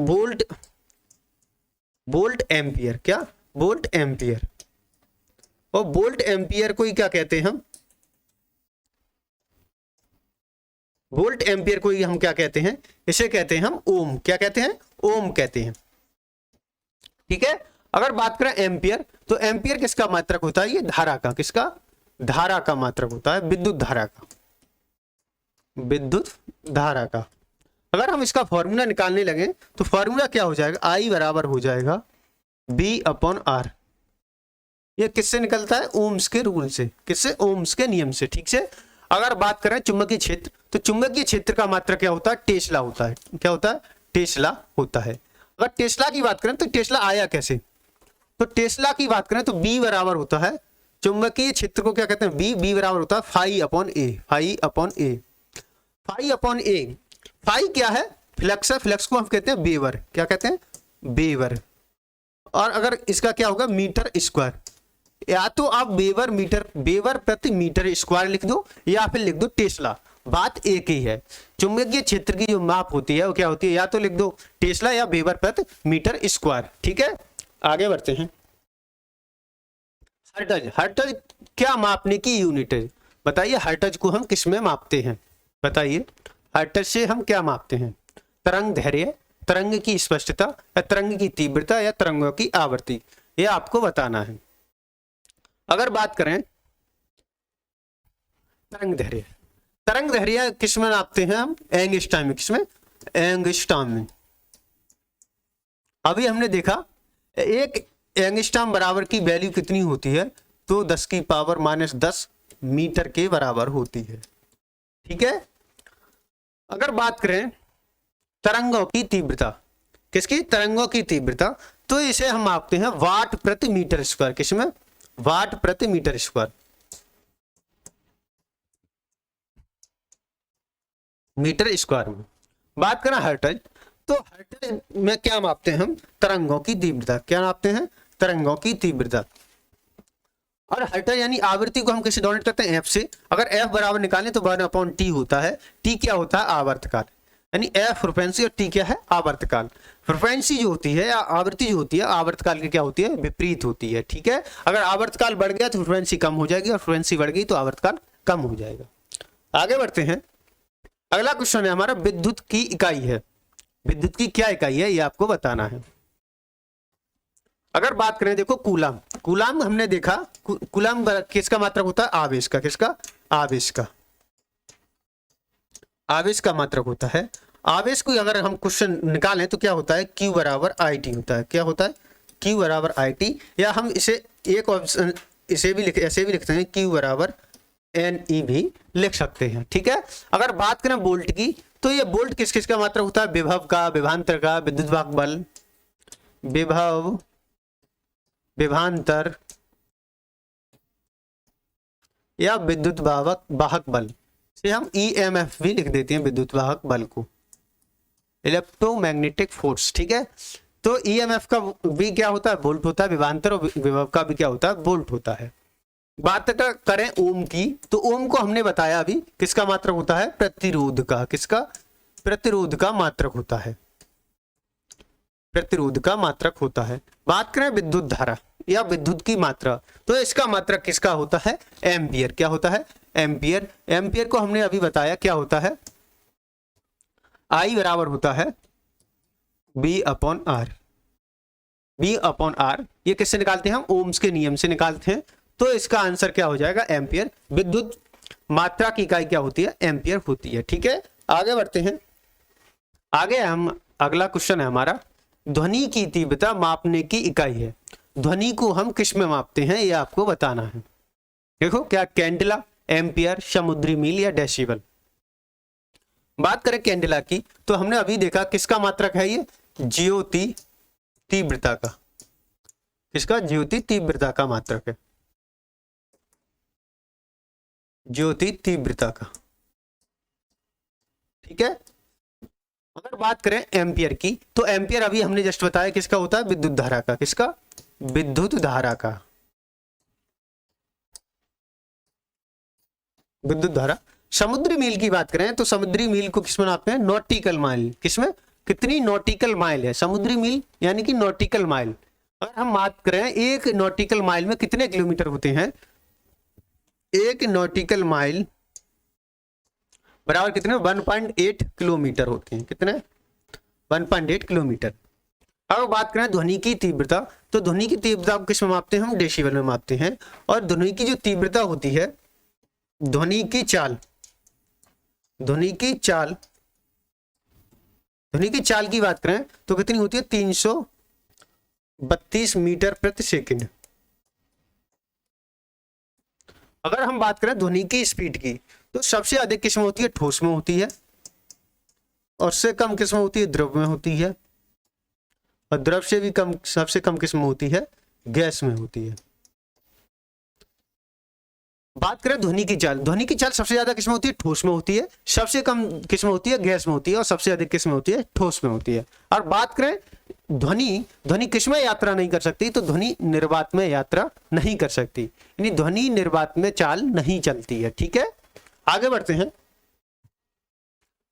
वोल्ट एम्पियर। क्या, वोल्ट एम्पियर। और वोल्ट एम्पियर को ही क्या कहते हैं हम, वोल्ट एम्पियर को ही हम क्या कहते हैं, इसे कहते हैं हम ओम। क्या कहते हैं, ओम कहते हैं। ठीक है। अगर बात करें एम्पियर, तो एम्पियर किसका मात्रक होता है, ये धारा का, किसका, धारा का मात्रक होता है, विद्युत धारा का, विद्युत धारा का। अगर हम इसका फॉर्मूला निकालने लगे तो फॉर्मूला क्या हो जाएगा, I बराबर हो जाएगा B/R। ये किससे निकलता है, ओम्स के रूल से, किससे, ओम्स के नियम से। ठीक से। अगर बात करें चुंबकीय क्षेत्र, तो चुंबकीय क्षेत्र का मात्रक क्या होता है, टेस्ला होता है। क्या होता है, टेस्ला होता है। अगर टेस्ला की बात करें तो टेस्ला आया कैसे, तो टेस्ला की बात करें तो B बराबर होता है, चुंबकीय क्षेत्र को क्या कहते हैं, B बराबर होता है φ/a। फाई क्या है, फ्लक्स है, फ्लक्स को हम कहते हैं वेबर। क्या कहते हैं, वेबर। और अगर इसका क्या होगा, मीटर स्क्वायर, या तो आप वेबर प्रति मीटर स्क्वायर लिख दो, या फिर लिख दो टेस्ला। बात एक ही है। चुंबकीय क्षेत्र की जो माप होती है वो क्या होती है, या तो लिख दो टेस्ला या वेबर प्रति मीटर स्क्वायर। ठीक है। आगे बढ़ते हैं। हर्ट्ज क्या मापने की यूनिट है, बताइए। हर्ट्ज को हम किस में मापते हैं, बताइए। हर्ट्ज से हम क्या मापते हैं, तरंग दैर्घ्य, तरंग की स्पष्टता, या तरंग की तीव्रता, या तरंगों की आवृत्ति, ये आपको बताना है। अगर बात करें तरंग दैर्घ्य किस में नापते हैं हम, एंगस्ट्रॉम में। किसमें, एंगस्ट्रॉम में। अभी हमने देखा एक एंगस्ट्रॉम बराबर की वैल्यू कितनी होती है, तो 10 की पावर -10 मीटर के बराबर होती है। ठीक है। अगर बात करें तरंगों की तीव्रता, किसकी, तरंगों की तीव्रता, तो इसे हम मापते हैं वाट प्रति मीटर स्क्वायर। किसमें, वाट प्रति मीटर स्क्वायर, मीटर स्क्वायर में। बात करें हर्ट्ज, तो हर्ट्ज में क्या मापते हैं हम? तरंगों की तीव्रता। क्या मापते हैं? तरंगों की तीव्रता। और हर्ट्ज यानी आवृत्ति को हम कैसे डोनेट करते हैं? एफ से। अगर एफ बराबर निकालें तो 1/t होता है। टी क्या होता है? आवर्तकाल। यानी एफ फ्रीक्वेंसी और टी क्या है? आवर्तकाल। फ्रीक्वेंसी जो होती है या आवृत्ति जो होती है आवर्तकाल की क्या होती है? विपरीत होती है। ठीक है, अगर आवर्तकाल बढ़ गया तो फ्रीक्वेंसी कम हो जाएगी और फ्रीक्वेंसी बढ़ गई तो आवर्तकाल कम हो जाएगा। आगे बढ़ते हैं। अगला क्वेश्चन है हमारा विद्युत की इकाई है। विद्युत की क्या इकाई है ये आपको बताना है। अगर बात करें देखो कूलाम। कूलाम हमने देखा, कूलाम किसका मात्रक होता है? आवेश का। किसका? आवेश का। आवेश का मात्रक होता है। आवेश को अगर हम क्वेश्चन निकालें तो क्या होता है? Q बराबर IT होता है। क्या होता है? Q बराबर IT। या हम इसे एक ऑप्शन ऐसे भी लिखते हैं, Q बराबर NE भी लिख सकते हैं। ठीक है, अगर बात करें वोल्ट की तो ये वोल्ट किस किस का मात्रक होता है? विभव का, विभवांतर का, विद्युत वाहक बल, विभव, विभवांतर या विद्युत वाहक बल से हम EMF भी लिख देते हैं, विद्युत वाहक बल को, इलेक्ट्रोमैग्नेटिक फोर्स। ठीक है, तो EMF का भी क्या होता है? वोल्ट होता है। विभवांतर और विभव का भी क्या होता है? वोल्ट होता है। बात करें ओम की तो ओम को हमने बताया अभी किसका मात्रक होता है? प्रतिरोध का। किसका? प्रतिरोध का मात्रक होता है। प्रतिरोध का मात्रक होता है। बात करें विद्युत धारा या विद्युत की मात्रा तो इसका मात्रक किसका होता है? एम्पियर। क्या होता है? एम्पियर। एम्पियर को हमने अभी बताया क्या होता है? I बराबर होता है B/R। B/R ये किससे निकालते हैं हम? ओम्स के नियम से निकालते हैं। तो इसका आंसर क्या हो जाएगा? एम्पियर। विद्युत मात्रा की इकाई क्या होती है? एम्पियर होती है। ठीक है, आगे बढ़ते हैं। आगे हम अगला क्वेश्चन है हमारा ध्वनि की तीव्रता मापने की इकाई है। ध्वनि को हम किस में मापते हैं ये आपको बताना है। देखो क्या कैंडेला, एम्पियर, समुद्री मील या डेसिबल। बात करें कैंडेला की तो हमने अभी देखा किसका मात्रक है ये? ज्योति तीव्रता का। किसका? ज्योति तीव्रता का मात्रक है। ज्योति तीव्रता का। ठीक है, अगर बात करें एम्पियर की तो एम्पियर अभी हमने जस्ट बताया किसका होता है? विद्युत धारा का। किसका? विद्युत धारा का। विद्युत धारा। समुद्री मील की बात करें तो समुद्री मील को किसमें नापते हैं? Nautical mile. किसमें? कितनी नॉटिकल माइल है? समुद्री मील यानी कि नॉटिकल माइल। अगर हम बात करें एक नॉटिकल माइल में कितने किलोमीटर होते हैं? एक नॉटिकल माइल बराबर कितने? 1.8 किलोमीटर होते हैं। कितने? 1.8 किलोमीटर। अब बात करें ध्वनि की तीव्रता तो ध्वनि की तीव्रता को किस में मापते हैं? हम डेसिबल में मापते हैं। और ध्वनि की जो तीव्रता होती है, ध्वनि की चाल, ध्वनि की चाल, ध्वनि की चाल की बात करें तो कितनी होती है? 332 मीटर प्रति सेकंड। अगर हम बात करें ध्वनि की स्पीड की तो सबसे अधिक किस में होती है? ठोस में होती है। और उससे कम किस में होती है? द्रव में होती है। और द्रव से भी कम, सबसे कम किस में होती है? गैस में होती है। बात करें ध्वनि की चाल, ध्वनि की चाल सबसे ज्यादा किस में होती है? ठोस में होती है। सबसे कम किस में होती है? गैस में होती है। और सबसे अधिक किस में होती है? ठोस में होती है। और बात करें ध्वनि किस में यात्रा नहीं कर सकती? तो ध्वनि निर्वात में यात्रा नहीं कर सकती, यानी ध्वनि निर्वात में चाल नहीं चलती है। ठीक है, आगे बढ़ते हैं।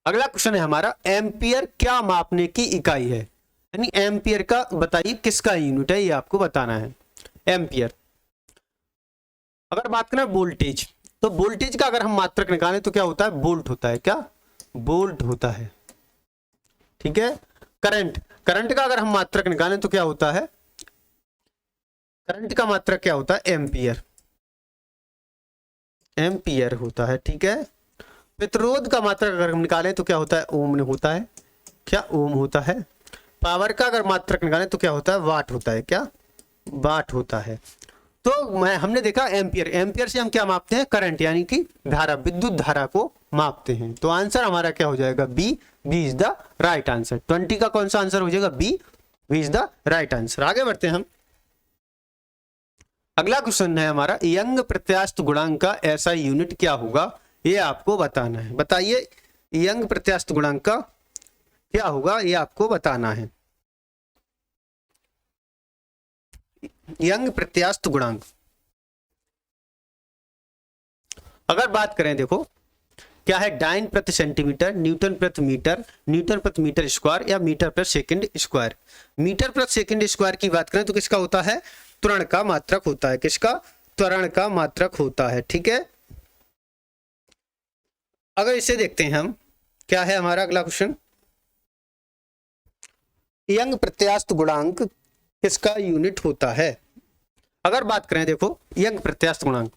अगला क्वेश्चन है हमारा एम्पियर क्या मापने की इकाई है? यानी एम्पियर का बताइए किसका यूनिट है ये आपको बताना है। एम्पियर। अगर बात करें वोल्टेज तो वोल्टेज का अगर हम मात्रक निकालें तो क्या होता है? वोल्ट होता है। क्या? वोल्ट होता है। ठीक है, करंट, करंट का अगर हम मात्रक निकालें तो क्या होता है? करंट का मात्रक क्या होता है? एम्पियर। एम्पियर होता है। ठीक है, प्रतिरोध का मात्रक अगर हम निकालें तो क्या होता है? ओम होता है। क्या? ओम होता है। पावर का अगर मात्रक निकालें तो क्या होता है? वाट होता है। क्या? वाट होता है। तो हमने देखा एम्पियर, एम्पियर से हम क्या मापते हैं? करंट यानी कि धारा, विद्युत धारा को मापते हैं। तो आंसर हमारा क्या हो जाएगा? B. B is the right answer. 20 का कौन सा आंसर हो जाएगा? B. B is the right answer. आगे बढ़ते हैं हम। अगला क्वेश्चन है हमारा यंग प्रत्यास्थ गुणांक का ऐसा यूनिट क्या होगा? ये आपको बताना है। बताइए यंग प्रत्यास्थ गुणांक का क्या होगा ये आपको बताना है। यंग प्रत्यास्थ गुणांक, अगर बात करें देखो क्या है, डाइन प्रति सेंटीमीटर, न्यूटन प्रति मीटर, न्यूटन प्रति मीटर स्क्वायर या मीटर प्रति सेकंड स्क्वायर। मीटर प्रति सेकंड स्क्वायर की बात करें तो किसका होता है, त्वरण का मात्रक होता है। किसका, त्वरण का मात्रक होता है। ठीक है, अगर इसे देखते हैं हम, क्या है हमारा अगला क्वेश्चन, यंग प्रत्यास्थ गुणांक किसका यूनिट होता है। अगर बात करें देखो यंग प्रत्यास्थ गुणांक,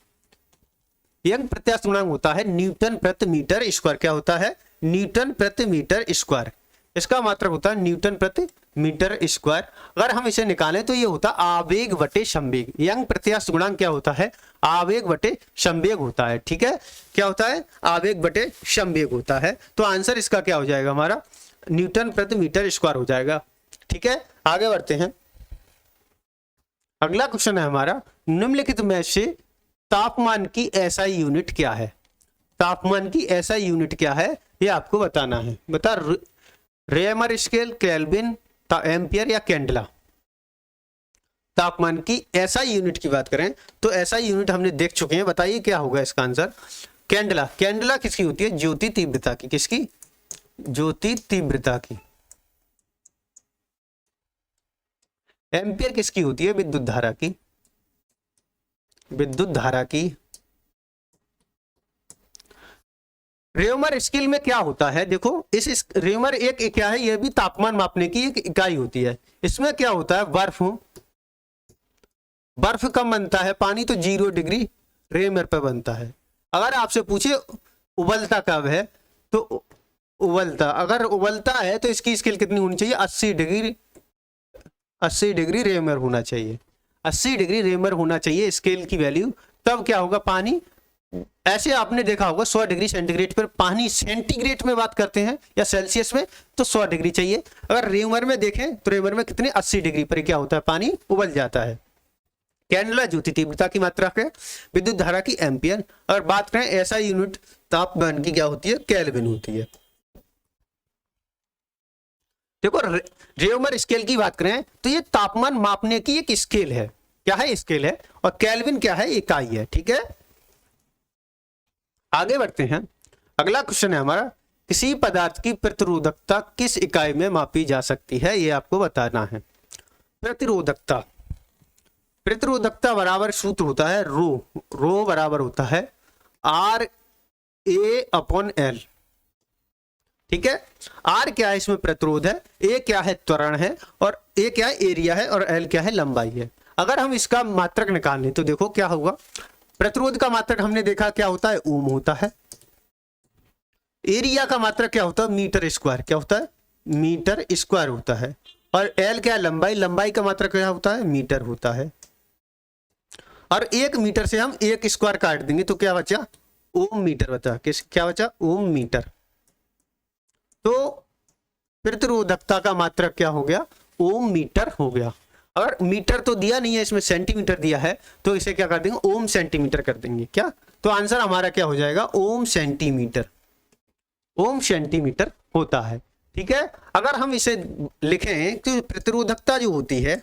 यंग प्रत्यास्थ गुणांक होता है न्यूटन प्रति मीटर स्क्वायर। क्या होता है, न्यूटन प्रति मीटर स्क्वायर। इसका मात्रक होता है न्यूटन प्रति मीटर स्क्वायर। अगर हम इसे निकालें तो ये होता है आवेग बटे संवेग। यंग प्रत्यास्थ गुणांक क्या होता है, आवेग बटे संवेग होता है। ठीक है, क्या होता है, आवेग बटे संवेग होता है। तो आंसर इसका क्या हो जाएगा हमारा, न्यूटन प्रति मीटर स्क्वायर हो जाएगा। ठीक है, आगे बढ़ते हैं। अगला क्वेश्चन है हमारा, निम्नलिखित में से तापमान की एसआई यूनिट क्या है। तापमान की एसआई यूनिट क्या है ये आपको बताना है। बता, रेमर स्केल, केल्विन, एम्पियर या कैंडला। तापमान की एसआई यूनिट की बात करें तो एसआई यूनिट हमने देख चुके हैं, बताइए क्या होगा इसका आंसर। कैंडला, कैंडला किसकी होती है, ज्योति तीव्रता की। किसकी, ज्योति तीव्रता की। एम्पियर किसकी होती है, विद्युत धारा की। विद्युत धारा की। रेमर स्केल में क्या होता है, देखो इस रेमर एक क्या है, यह भी तापमान मापने की एक इकाई होती है। इसमें क्या होता है, बर्फ, बर्फ कब बनता है, पानी तो 0 डिग्री रेमर पे बनता है। अगर आपसे पूछे उबलता कब है तो उबलता, अगर उबलता है तो इसकी स्केल कितनी होनी चाहिए, 80 डिग्री, 80 डिग्री रेमर होना चाहिए। 80 डिग्री रेमर होना चाहिए स्केल की वैल्यू। तब क्या होगा, पानी, ऐसे आपने देखा होगा 100 डिग्री सेंटीग्रेड पर पानी, सेंटीग्रेड में बात करते हैं या सेल्सियस में तो 100 डिग्री चाहिए। अगर रेमर में देखें तो रेमर में कितने, 80 डिग्री पर क्या होता है, पानी उबल जाता है। कैंडला ज्योति तीव्रता की मात्रा है, विद्युत धारा की एम्पियर। अगर बात करें ऐसा यूनिट तापमान की क्या होती है, केल्विन होती है। देखो रेमर स्केल की बात करें तो ये तापमान मापने की एक स्केल है। क्या है, स्केल है। और केल्विन क्या है, इकाई है। ठीक है, आगे बढ़ते हैं। अगला क्वेश्चन है हमारा, किसी पदार्थ की प्रतिरोधकता किस इकाई में मापी जा सकती है, ये आपको बताना है। प्रतिरोधकता, प्रतिरोधकता बराबर सूत्र होता है रो, रो बराबर होता है RA/L। ठीक है, R क्या है, इसमें प्रतिरोध है, A क्या है, त्वरण है, और A क्या है, एरिया है, और L क्या है, लंबाई है। अगर हम इसका मात्रक निकालें तो देखो क्या होगा, प्रतिरोध का मात्रक हमने देखा क्या होता है, ओम होता है। एरिया का मात्रक क्या होता है, मीटर स्क्वायर। क्या होता है, मीटर स्क्वायर होता है। और L क्या है, लंबाई, लंबाई का मात्रक क्या होता है, मीटर होता है। और 1 मीटर से हम 1 स्क्वायर काट देंगे तो क्या बचा, ओम मीटर बचा। किस, क्या बचा, ओम मीटर। तो प्रतिरोधकता का मात्रक क्या हो गया, ओम मीटर हो गया। अगर मीटर तो दिया नहीं है इसमें, सेंटीमीटर दिया है, तो इसे क्या कर देंगे, ओम सेंटीमीटर कर देंगे। क्या, तो आंसर हमारा क्या हो जाएगा, ओम सेंटीमीटर। ओम सेंटीमीटर होता है। ठीक है, अगर हम इसे लिखें तो प्रतिरोधकता जो होती है,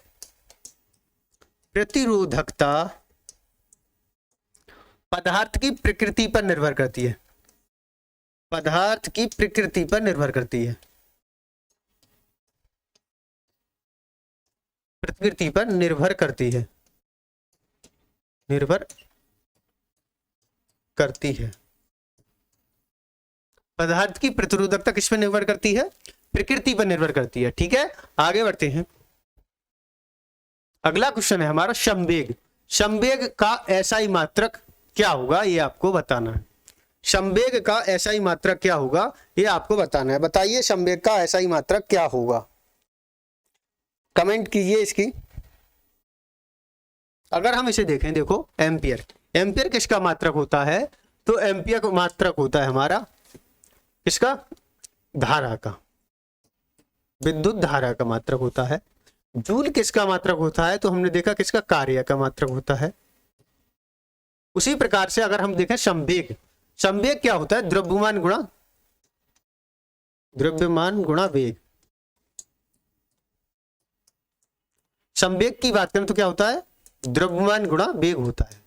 प्रतिरोधकता पदार्थ की प्रकृति पर निर्भर करती है। पदार्थ की प्रकृति पर निर्भर करती है, प्रकृति पर निर्भर करती है, निर्भर करती है। पदार्थ की प्रतिरोधकता किस पर निर्भर करती है, प्रकृति पर निर्भर करती है। ठीक है, आगे बढ़ते हैं। अगला क्वेश्चन है हमारा, संवेग। संवेग का एसआई मात्रक क्या होगा, ये आपको बताना है। संवेग का एसआई मात्रक क्या होगा, ये आपको बताना है। बताइए संवेग का एसआई मात्रक क्या होगा, कमेंट कीजिए इसकी। अगर हम इसे देखें, देखो एम्पियर, एम्पियर किसका मात्रक होता है, तो एम्पियर का मात्रक होता है हमारा किसका, धारा का, विद्युत धारा का मात्रक होता है। जूल किसका मात्रक होता है, तो हमने देखा किसका, कार्य का मात्रक होता है। उसी प्रकार से अगर हम देखें संवेग, संवेग क्या होता है, द्रव्यमान गुणा द्रव्यमान गुणा वेग। संवेग की बात करें तो क्या होता है, द्रव्यमान गुणा वेग होता है।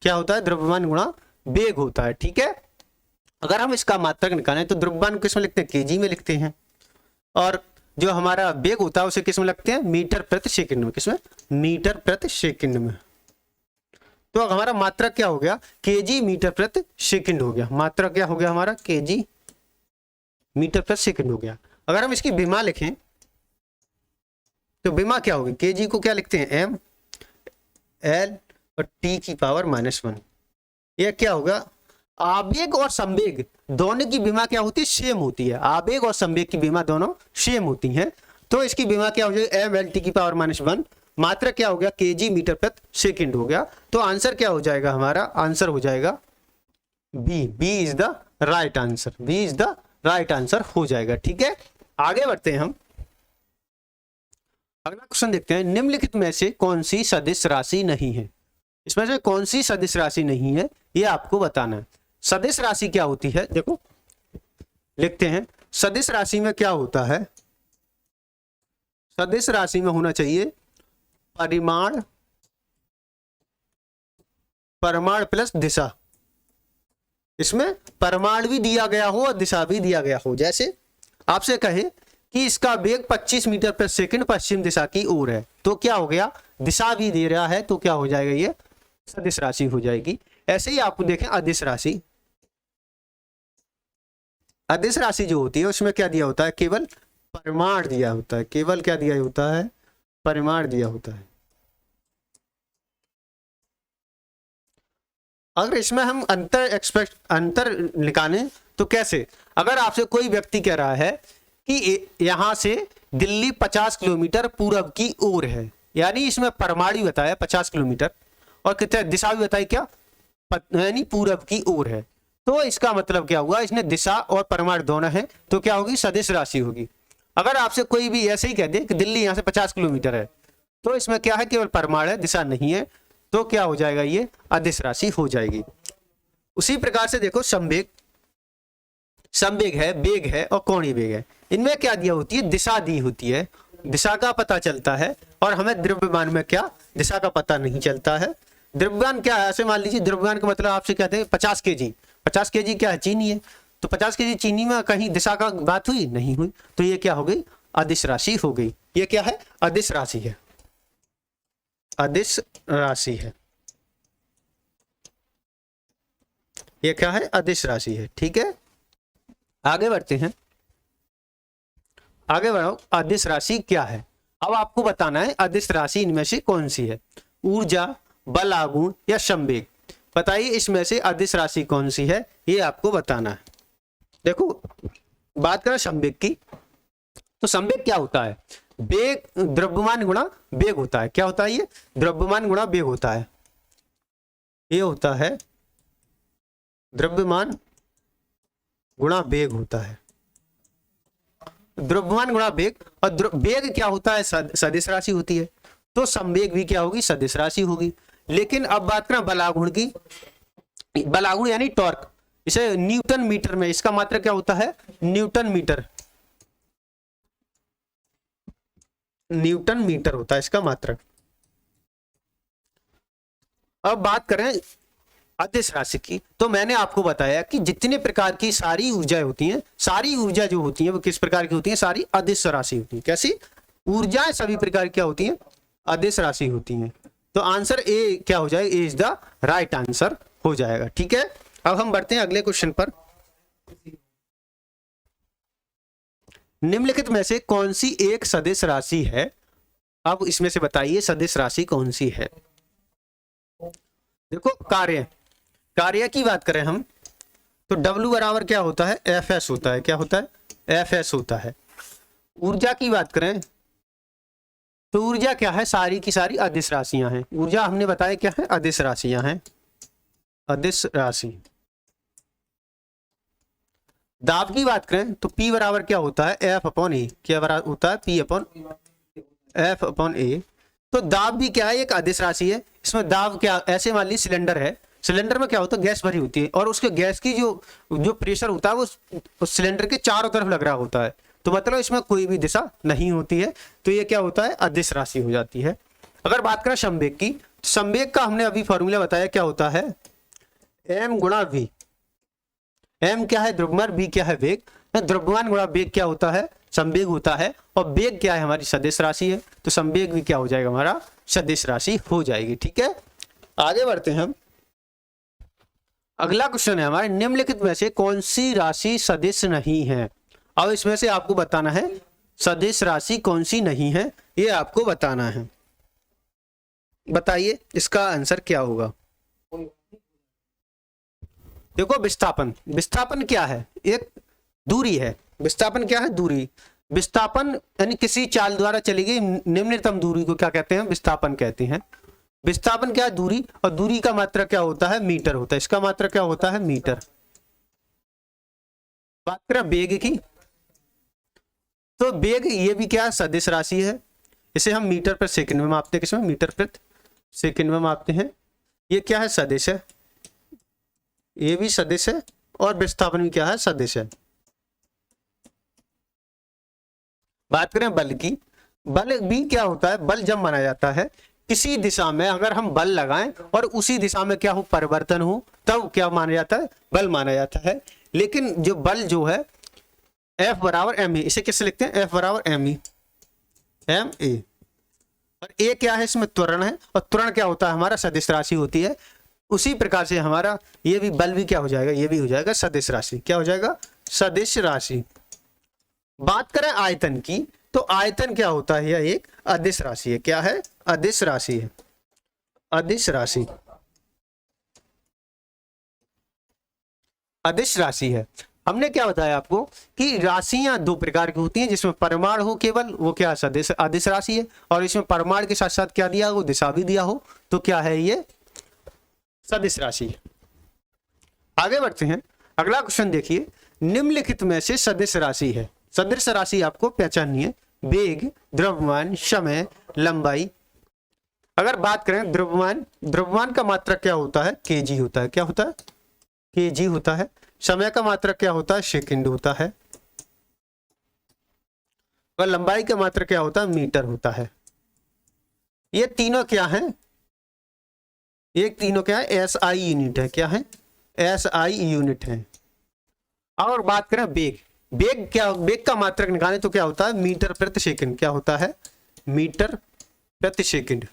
क्या होता है, द्रव्यमान गुणा वेग होता है। ठीक है, अगर हम इसका मात्रक निकालें तो द्रव्यमान किस में लिखते हैं, केजी में लिखते हैं, और जो हमारा वेग होता है उसे किस में लिखते हैं, मीटर प्रति सेकंड में। किसमें, मीटर प्रति सेकंड में। तो हमारा मात्रक क्या हो गया, केजी मीटर प्रति सेकंड हो गया। मात्रक क्या हो गया हमारा, केजी मीटर प्रति सेकंड हो गया। अगर हम इसकी विमा लिखें तो विमा क्या होगी, केजी को क्या लिखते हैं, एम एल और टी की पावर -1। यह क्या होगा, आवेग और संवेग दोनों की विमा क्या होती है, सेम होती है। आवेग और संवेग की विमा दोनों सेम होती हैं, तो इसकी विमा क्या हो जाएगी, एम एल टी की पावर -1। मात्रक क्या हो गया, केजी मीटर प्रति सेकंड हो गया। तो आंसर क्या हो जाएगा हमारा, आंसर हो जाएगा B. B is the right answer, B is the right answer हो जाएगा। ठीक है, आगे बढ़ते हैं हम। अगला क्वेश्चन देखते हैं, निम्नलिखित में से कौन सी सदिश राशि नहीं है। इसमें से कौन सी सदिश राशि नहीं है, ये आपको बताना है। सदिश राशि क्या होती है, देखो लिखते हैं। सदिश राशि में क्या होता है, सदिश राशि में होना चाहिए परिमाण, परिमाण प्लस दिशा। इसमें परिमाण भी दिया गया हो और दिशा भी दिया गया हो। जैसे आपसे कहे कि इसका वेग 25 मीटर प्रति सेकंड पश्चिम दिशा की ओर है, तो क्या हो गया, दिशा भी दे रहा है, तो क्या हो जाएगा, ये सदिश राशि हो जाएगी। ऐसे ही आपको देखें अदिश राशि। अदिश राशि जो होती है उसमें क्या दिया होता है, केवल परिमाण दिया होता है। केवल क्या दिया होता है, परिमाण दिया होता है। अगर इसमें हम अंतर निकालें तो कैसे, अगर आपसे कोई व्यक्ति कह रहा है कि यहां से दिल्ली 50 किलोमीटर पूरब की ओर है, यानी इसमें परिमाण भी बताया 50 किलोमीटर और कितने दिशा भी बताई, क्या यानी पूरब की ओर है। तो इसका मतलब क्या हुआ, इसने दिशा और परिमाण दोनों है, तो क्या होगी, सदिश राशि होगी। अगर आपसे कोई भी ऐसे ही कह दे कि दिल्ली यहां से 50 किलोमीटर है, तो इसमें क्या है, केवल परिमाण है, दिशा नहीं है, तो क्या हो जाएगा, ये अदिश राशि हो जाएगी। उसी प्रकार से देखो संवेग, संवेग है, वेग है और कोणीय वेग है। इनमें क्या दिया होती है, दिशा दी होती है, दिशा का पता चलता है, और हमें द्रव्यमान में क्या, दिशा का पता नहीं चलता है। द्रव्यमान क्या है, ऐसे मान लीजिए द्रव्यमान का मतलब आपसे कहते हैं 50 केजी, 50 केजी क्या है, चीनी है, तो 50 केजी चीनी में कहीं दिशा का बात हुई, नहीं हुई, तो ये क्या हो गई, अदिश राशि हो गई। ये क्या है, अदिश राशि है, अदिश राशि है। ये क्या है, अदिश राशि है। ठीक है, आगे बढ़ते हैं, आगे बढ़ो। अदिश राशि क्या है, अब आपको बताना है अदिश राशि इनमें से कौन सी है, ऊर्जा, बल आघूर्ण या संवेग। बताइए इसमें से अदिश राशि कौन सी है, ये आपको बताना है। देखो बात करें संवेग की, तो संवेग क्या होता है, वेग, द्रव्यमान गुणा वेग होता है। क्या होता है, ये द्रव्यमान गुणा वेग होता है। ये होता है द्रव्यमान गुणा वेग होता है, द्रव्यमान गुणा वेग। और वेग क्या होता है, सदिश राशि होती है, तो संवेग भी क्या होगी, सदिश राशि होगी। लेकिन अब बात करें बलागुण की, बलागुण यानी टॉर्क, इसे न्यूटन मीटर में, इसका मात्रक क्या होता है, न्यूटन मीटर, न्यूटन मीटर होता है इसका मात्रक। अब बात करें अदिश राशि की, तो मैंने आपको बताया कि जितने प्रकार की सारी ऊर्जा होती हैं, सारी ऊर्जा जो होती है वो किस प्रकार की होती है, सारी अदिश राशि होती है। कैसी ऊर्जाएं सभी प्रकार क्या होती हैं, अदिश राशि होती हैं। तो आंसर ए क्या हो जाएगा, A is the right answer हो जाएगा। ठीक है, अब हम बढ़ते हैं अगले क्वेश्चन पर। निम्नलिखित में से कौन सी एक सदिश राशि है, अब इसमें से बताइए सदिश राशि कौन सी है। देखो कार्य, कार्य की बात करें हम तो W बराबर क्या होता है, Fs होता है। क्या होता है, Fs होता है। ऊर्जा की बात करें तो ऊर्जा क्या है, सारी की सारी अदिश राशियां हैं। ऊर्जा हमने बताया क्या है, अदिश राशियां हैं, अदिश राशि। दाब की बात करें तो P बराबर क्या होता है, F/A। क्या बराबर होता है, P/F/A। तो दाब भी क्या है, एक अदिश राशि है। इसमें दाब क्या, ऐसे मान ली सिलेंडर है, सिलेंडर में क्या होता है, गैस भरी होती है और उसके गैस की जो जो प्रेशर होता है वो उस सिलेंडर के चारों तरफ लग रहा होता है, तो मतलब इसमें कोई भी दिशा नहीं होती है, तो ये क्या होता है, अदिश राशि हो जाती है। अगर बात करें संवेग की, संवेग का हमने अभी फॉर्मूला बताया, क्या होता है, m गुणा v। m क्या है, द्रव्यमान, v क्या है, वेग। द्रव्यमान गुणा वेग क्या होता है, संवेग होता है, और वेग क्या है, हमारी सदिश राशि है, तो संवेग भी क्या हो जाएगा, हमारा सदिश राशि हो जाएगी। ठीक है, आगे बढ़ते हैं हम। अगला क्वेश्चन है हमारे, निम्नलिखित में से कौन सी राशि सदिश नहीं है। अब इसमें से आपको बताना है सदिश राशि कौन सी नहीं है, ये आपको बताना है। बताइए इसका आंसर क्या होगा। देखो विस्थापन, विस्थापन क्या है, एक दूरी है। विस्थापन क्या है, दूरी। विस्थापन यानी किसी चाल द्वारा चली गई निम्नतम दूरी को क्या कहते हैं, विस्थापन कहते हैं। विस्थापन क्या है, दूरी, और दूरी का मात्रा क्या होता है, मीटर होता है। इसका मात्रा क्या होता है, मीटर। बात करें वेग की, तो वेग ये भी क्या सदिश राशि है, इसे हम मीटर पर सेकंड में मापते हैं। किसमें, मीटर प्रति सेकंड में मापते हैं। ये क्या है, सदिश है, ये भी सदिश है, और विस्थापन भी क्या है, सदिश है। बात करें बल की, बल भी क्या होता है, बल जब माना जाता है किसी दिशा में अगर हम बल लगाएं और उसी दिशा में क्या हो, परिवर्तन हो, तब क्या माना जाता है, बल माना जाता है। लेकिन जो बल जो है F बराबर एम ए, इसे किससे लिखते हैं, F बराबर एम ई, एम ए, और ए क्या है, इसमें त्वरण है, और त्वरण क्या होता है, हमारा सदिश राशि होती है। उसी प्रकार से हमारा ये भी बल भी क्या हो जाएगा, ये भी हो जाएगा सदिश राशि। क्या हो जाएगा, सदिश राशि। बात करें आयतन की, तो आयतन क्या होता है, यह एक अदिश राशि है। क्या है, अदिश राशि है, अदिश राशि, अदिश राशि है। हमने क्या बताया आपको कि राशियां दो प्रकार की होती हैं, जिसमें परमाणु हो केवल, वो क्या सदिश अदिश राशि है, और इसमें परमाणु के साथ साथ क्या दिया हो, दिशा भी दिया हो, तो क्या है, ये सदिश राशि। आगे बढ़ते हैं, अगला क्वेश्चन देखिए, निम्नलिखित में से सदिश राशि है। सदिश राशि आपको पहचाननी है, वेग, द्रव्यमान, समय, लंबाई। अगर बात करें द्रव्यमान, द्रव्यमान का मात्रक क्या होता है, केजी होता है। क्या होता है, केजी होता है। समय का मात्रक क्या होता है, सेकंड होता है, और लंबाई का मात्रक क्या होता है, मीटर होता है। ये तीनों क्या है, ये तीनों क्या है, एसआई यूनिट है। क्या है, एसआई यूनिट है। और बात करें वेग, वेग क्या, वेग का मात्रक निकालें तो क्या होता है, मीटर प्रति सेकंड। क्या होता है, मीटर प्रति सेकंड,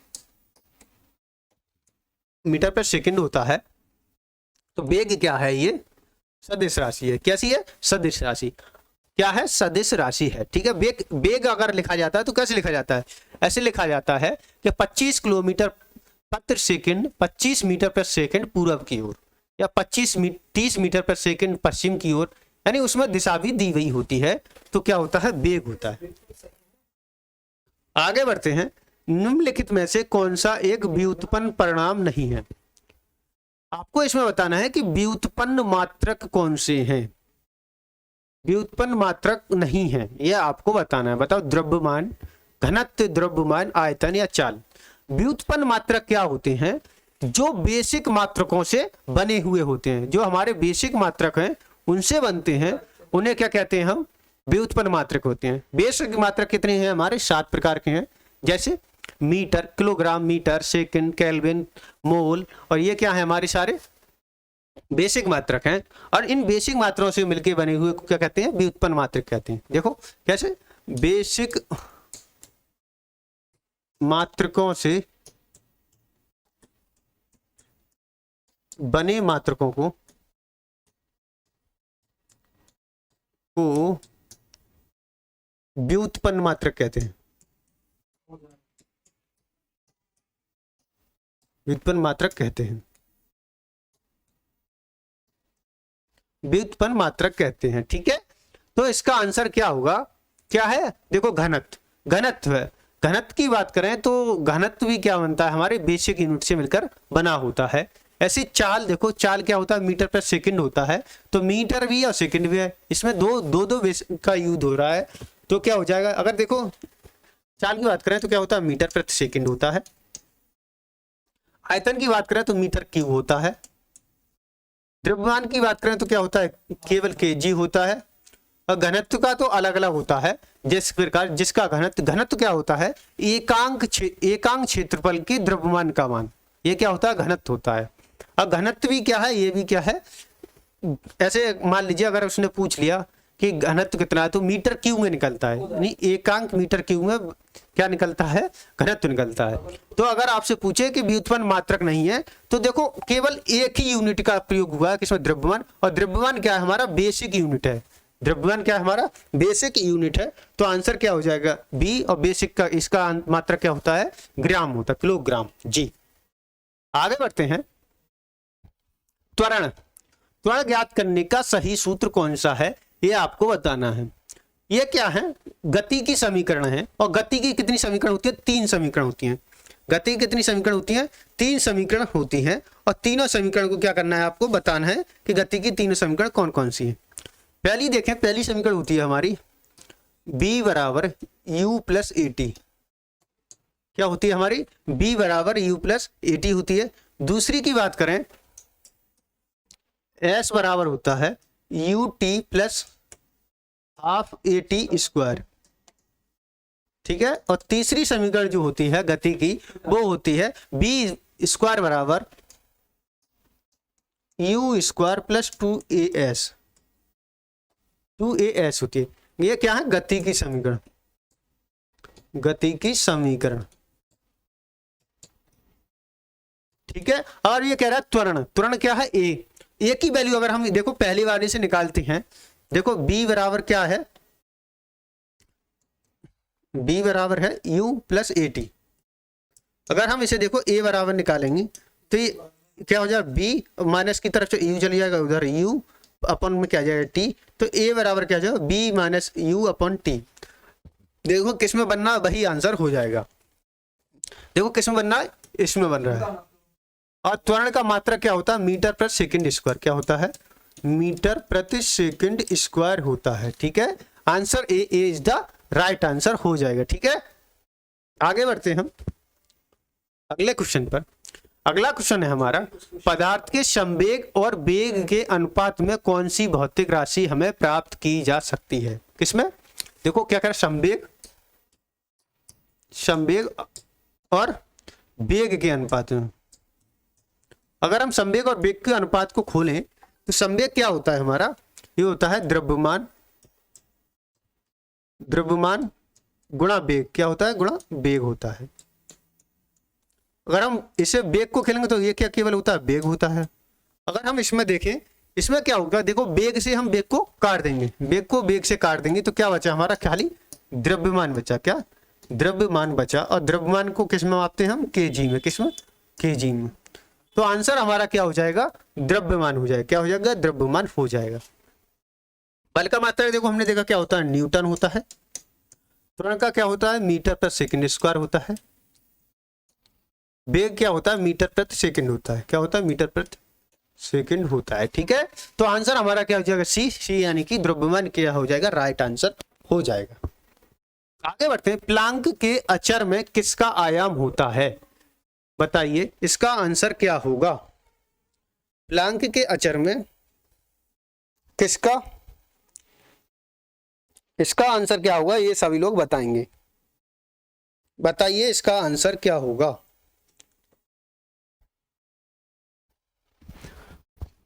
मीटर प्रति सेकंड होता है। तो वेग क्या है, ये सदिश राशि है। कैसी है, सदिश राशि। क्या है, सदिश राशि है। ठीक है, वेग, वेग अगर लिखा जाता है तो कैसे लिखा जाता है, ऐसे लिखा जाता है कि 25 किलोमीटर प्रति सेकंड, 25 मीटर पर सेकंड पूर्व की ओर, या 30 मीटर पर सेकंड पश्चिम की ओर, यानी उसमें दिशा भी दी गई होती है, तो क्या होता है, वेग होता है। आगे बढ़ते हैं, निम्नलिखित में से कौन सा एक व्युत्पन्न परिणाम नहीं है। आपको इसमें बताना है कि व्युत्पन्न मात्रक कौन से हैं, व्युत्पन्न मात्रक नहीं है, यह आपको बताना है। बताओ, द्रव्यमान, घनत्व, द्रव्यमान, आयतन या चाल। व्युत्पन्न मात्रक क्या होते हैं, जो बेसिक मात्रकों से बने हुए होते हैं, जो हमारे बेसिक मात्रक हैं उनसे बनते हैं, उन्हें क्या कहते हैं हम, व्युत्पन्न मात्रक होते हैं। बेसिक मात्रक कितने हैं हमारे, 7 प्रकार के हैं, जैसे metre, kilogram, metre, second, kelvin, mole, और ये क्या है, हमारे सारे बेसिक मात्रक हैं। और इन बेसिक मात्राओं से मिलकर बने हुए को क्या कहते हैं, व्युत्पन्न मात्रक कहते हैं। देखो कैसे, बेसिक मात्रकों से बने मात्रकों को व्युत्पन्न मात्रक कहते हैं, व्युत्पन्न मात्रक कहते हैं, व्युत्पन्न मात्रक कहते हैं। ठीक है, तो इसका आंसर क्या होगा, क्या है, देखो घनत्व, घनत्व है। घनत्व की बात करें तो घनत्व भी क्या बनता है, हमारे बेसिक यूनिट से मिलकर बना होता है। ऐसी चाल, देखो चाल क्या होता है, मीटर पर सेकंड होता है, तो मीटर भी और सेकंड भी है, इसमें दो बेसिक का यूज हो रहा है, तो क्या हो जाएगा, अगर देखो चाल की बात करें तो क्या होता है, मीटर प्रति सेकंड होता है। आयतन की बात करें तो मीटर क्यूब होता है, द्रव्यमान की बात करें तो क्या होता है, केवल केजी होता है। और घनत्व का तो अलग अलग होता है, जिस प्रकार जिसका घनत्व क्या होता है, एकांक क्षेत्रफल के द्रव्यमान का मान, ये क्या होता है, घनत्व होता है। अब घनत्व भी क्या है, ये भी क्या है, ऐसे मान लीजिए अगर उसने पूछ लिया कि घनत्व कितना है तो मीटर क्यूब में निकलता है, यानी एकांक मीटर क्यूब में क्या निकलता है, घनत्व निकलता है। तो अगर आपसे पूछे कि व्युत्पन्न मात्रक नहीं है तो देखो केवल एक ही यूनिट का प्रयोग हुआ है, किसमें, द्रव्यमान। और द्रव्यमान क्या है हमारा, बेसिक यूनिट है। द्रव्यमान क्या है हमारा, बेसिक यूनिट है। तो आंसर क्या हो जाएगा, बी। और बेसिक का इसका मात्रक क्या होता है, ग्राम होता है, किलोग्राम जी। आगे बढ़ते हैं। त्वरण ज्ञात करने का सही सूत्र कौन सा है, ये आपको बताना है। ये क्या है, गति की समीकरण है। और गति की कितनी समीकरण होती है, 3 समीकरण होती हैं। गति की कितनी समीकरण होती हैं, 3 समीकरण होती हैं। और तीनों समीकरण को क्या करना है, आपको बताना है कि गति की तीनों समीकरण कौन कौन सी है। पहली देखें, पहली समीकरण होती है हमारी b बराबर u प्लस ए टी। क्या होती है हमारी, b बराबर u प्लस ए टी होती है। दूसरी की बात करें, s बराबर होता है u T plus half A T square, ठीक है। और तीसरी समीकरण जो होती है गति की, वो होती है b स्क्वायर बराबर u स्क्वायर प्लस 2as होती है। ये क्या है, गति की समीकरण, गति की समीकरण, ठीक है। और ये कह रहा है त्वरण क्या है, ए की वैल्यू अगर हम देखो पहली वाले से निकालते हैं, देखो b बराबर क्या है, b बराबर है u प्लस ए टी। अगर हम इसे देखो a बराबर निकालेंगे तो ये क्या हो जाएगा, b माइनस की तरफ से u चली जाएगा, उधर u अपन में क्या जाएगा t। तो a बराबर क्या जाएगा, b minus you upon T. देखो किसमें बनना है, वही आंसर हो जाएगा। देखो किसमें बनना है, इसमें बन रहा है। और त्वरण का मात्रक क्या होता है, मीटर प्रति सेकंड स्क्वायर। क्या होता है, मीटर प्रति सेकंड स्क्वायर होता है, ठीक है। Answer A is the right answer हो जाएगा, ठीक है। आगे बढ़ते हैं हम अगले क्वेश्चन पर। अगला क्वेश्चन है हमारा, पदार्थ के संवेग और वेग के अनुपात में कौन सी भौतिक राशि हमें प्राप्त की जा सकती है। किसमें, देखो क्या करें, संवेग और वेग के अनुपात में। अगर हम संवेग और वेग के अनुपात को खोलें तो संवेग क्या होता है हमारा, ये होता है द्रव्यमान गुणा वेग। क्या होता है, गुणा वेग होता है। अगर हम इसे वेग को खेलेंगे तो ये क्या केवल होता है, वेग होता है। अगर हम इसमें देखें, इसमें क्या होगा, देखो वेग से हम वेग को काट देंगे, वेग को वेग से काट देंगे तो क्या बचा हमारा, खाली द्रव्यमान बचा। क्या, द्रव्यमान बचा। और द्रव्यमान को किस में मापते हैं हम, केजी में। किस में, केजी में। तो आंसर हमारा क्या हो जाएगा, द्रव्यमान हो जाएगा। क्या हो जाएगा, द्रव्यमान हो जाएगा। बल का मात्रक देखो हमने देखा क्या होता है, न्यूटन होता है। त्वरण का क्या होता है, मीटर प्रति सेकंड स्क्वायर होता है। वेग क्या होता है, मीटर प्रति सेकंड होता है। क्या होता है, मीटर प्रति सेकंड होता है, ठीक है। तो आंसर हमारा क्या हो जाएगा, सी यानी कि द्रव्यमान क्या हो जाएगा, राइट आंसर हो जाएगा। आगे बढ़ते हैं। प्लांक के अचर में किसका आयाम होता है, बताइए इसका आंसर क्या होगा। प्लांक के अचर में किसका, इसका आंसर क्या होगा, ये सभी लोग बताएंगे। बताइए इसका आंसर क्या होगा।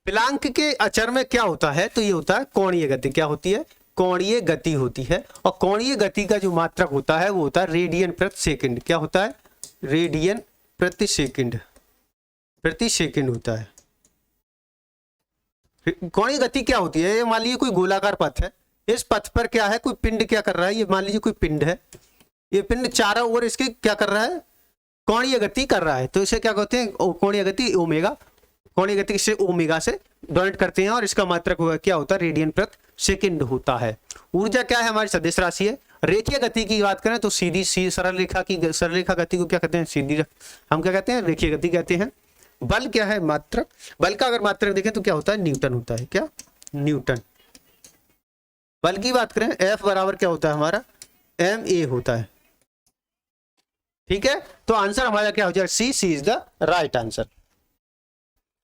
प्लांक के अचर में क्या होता है, तो ये होता है कोणीय गति। क्या होती है, कोणीय गति होती है। और कोणीय गति का जो मात्रक होता है वो होता है रेडियन प्रति सेकंड। क्या होता है, रेडियन प्रति सेकंड होता है। कोणीय गति क्या होती है, ये मान लीजिए कोई गोलाकार पथ है, इस पथ पर क्या है, कोई पिंड क्या कर रहा है, ये मान लीजिए कोई पिंड है, ये पिंड चारों ओर इसके क्या कर रहा है, कोणीय गति कर रहा है। तो इसे क्या कहते हैं, कोणीय गति ओमेगा। कोणीय गति से ओमेगा से डोनेट करते हैं और इसका मात्रक क्या होता है, रेडियन प्रति सेकंड होता है। ऊर्जा क्या है, हमारी सदिश राशि है। रेखीय गति की बात करें तो सीधी सरल रेखा गति को क्या कहते हैं, सीधी, हम क्या कहते हैं, रेखीय गति कहते हैं। बल क्या है, मात्रक। बल का अगर मात्रक देखें तो क्या होता है, न्यूटन होता है। क्या, न्यूटन। बल की बात करें, F बराबर क्या होता है हमारा, ma होता है, ठीक है। तो आंसर हमारा क्या हो जाएगा, सी इज द राइट आंसर।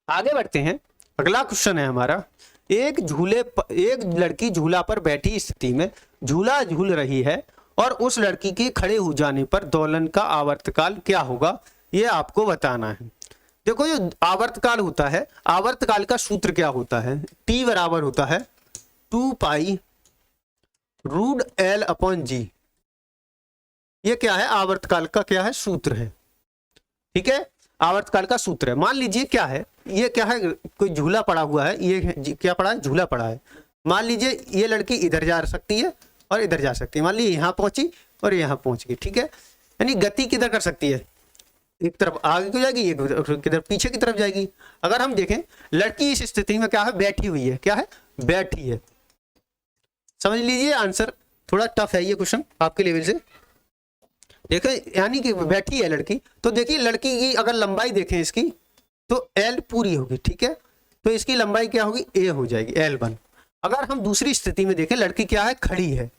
आगे बढ़ते हैं। अगला क्वेश्चन है हमारा, एक लड़की झूला पर बैठी स्थिति में झूला झूल रही है और उस लड़की के खड़े हो जाने पर दोलन का आवर्तकाल क्या होगा, ये आपको बताना है। देखो जो आवर्तकाल होता है, आवर्तकाल का सूत्र क्या होता है, T बराबर होता है 2 pi root L upon G। ये क्या है, आवर्तकाल का क्या है, सूत्र है। ठीक है, आवर्तकाल का सूत्र है। मान लीजिए क्या है, ये क्या है, कोई झूला पड़ा हुआ है, ये क्या पड़ा है, झूला पड़ा है। मान लीजिए ये लड़की इधर जा सकती है और इधर जा सकती है, मान लीजिए यहाँ पहुंची और यहाँ पहुंच गई। ठीक है, यानी गति किधर कर सकती है, एक तरफ आगे को जाएगी, एक किधर पीछे की तरफ जाएगी। अगर हम देखें लड़की इस स्थिति में क्या है, बैठी हुई है, क्या है, बैठी है। समझ लीजिए आंसर थोड़ा टफ है ये क्वेश्चन आपके लेवल से। देखें यानी कि बैठी है लड़की, तो देखिए लड़की की अगर लंबाई देखें इसकी तो L पूरी होगी। ठीक है, तो इसकी लंबाई क्या होगी, A हो जाएगी, L1। अगर हम दूसरी स्थिति में देखें, लड़की क्या है, खड़ी है,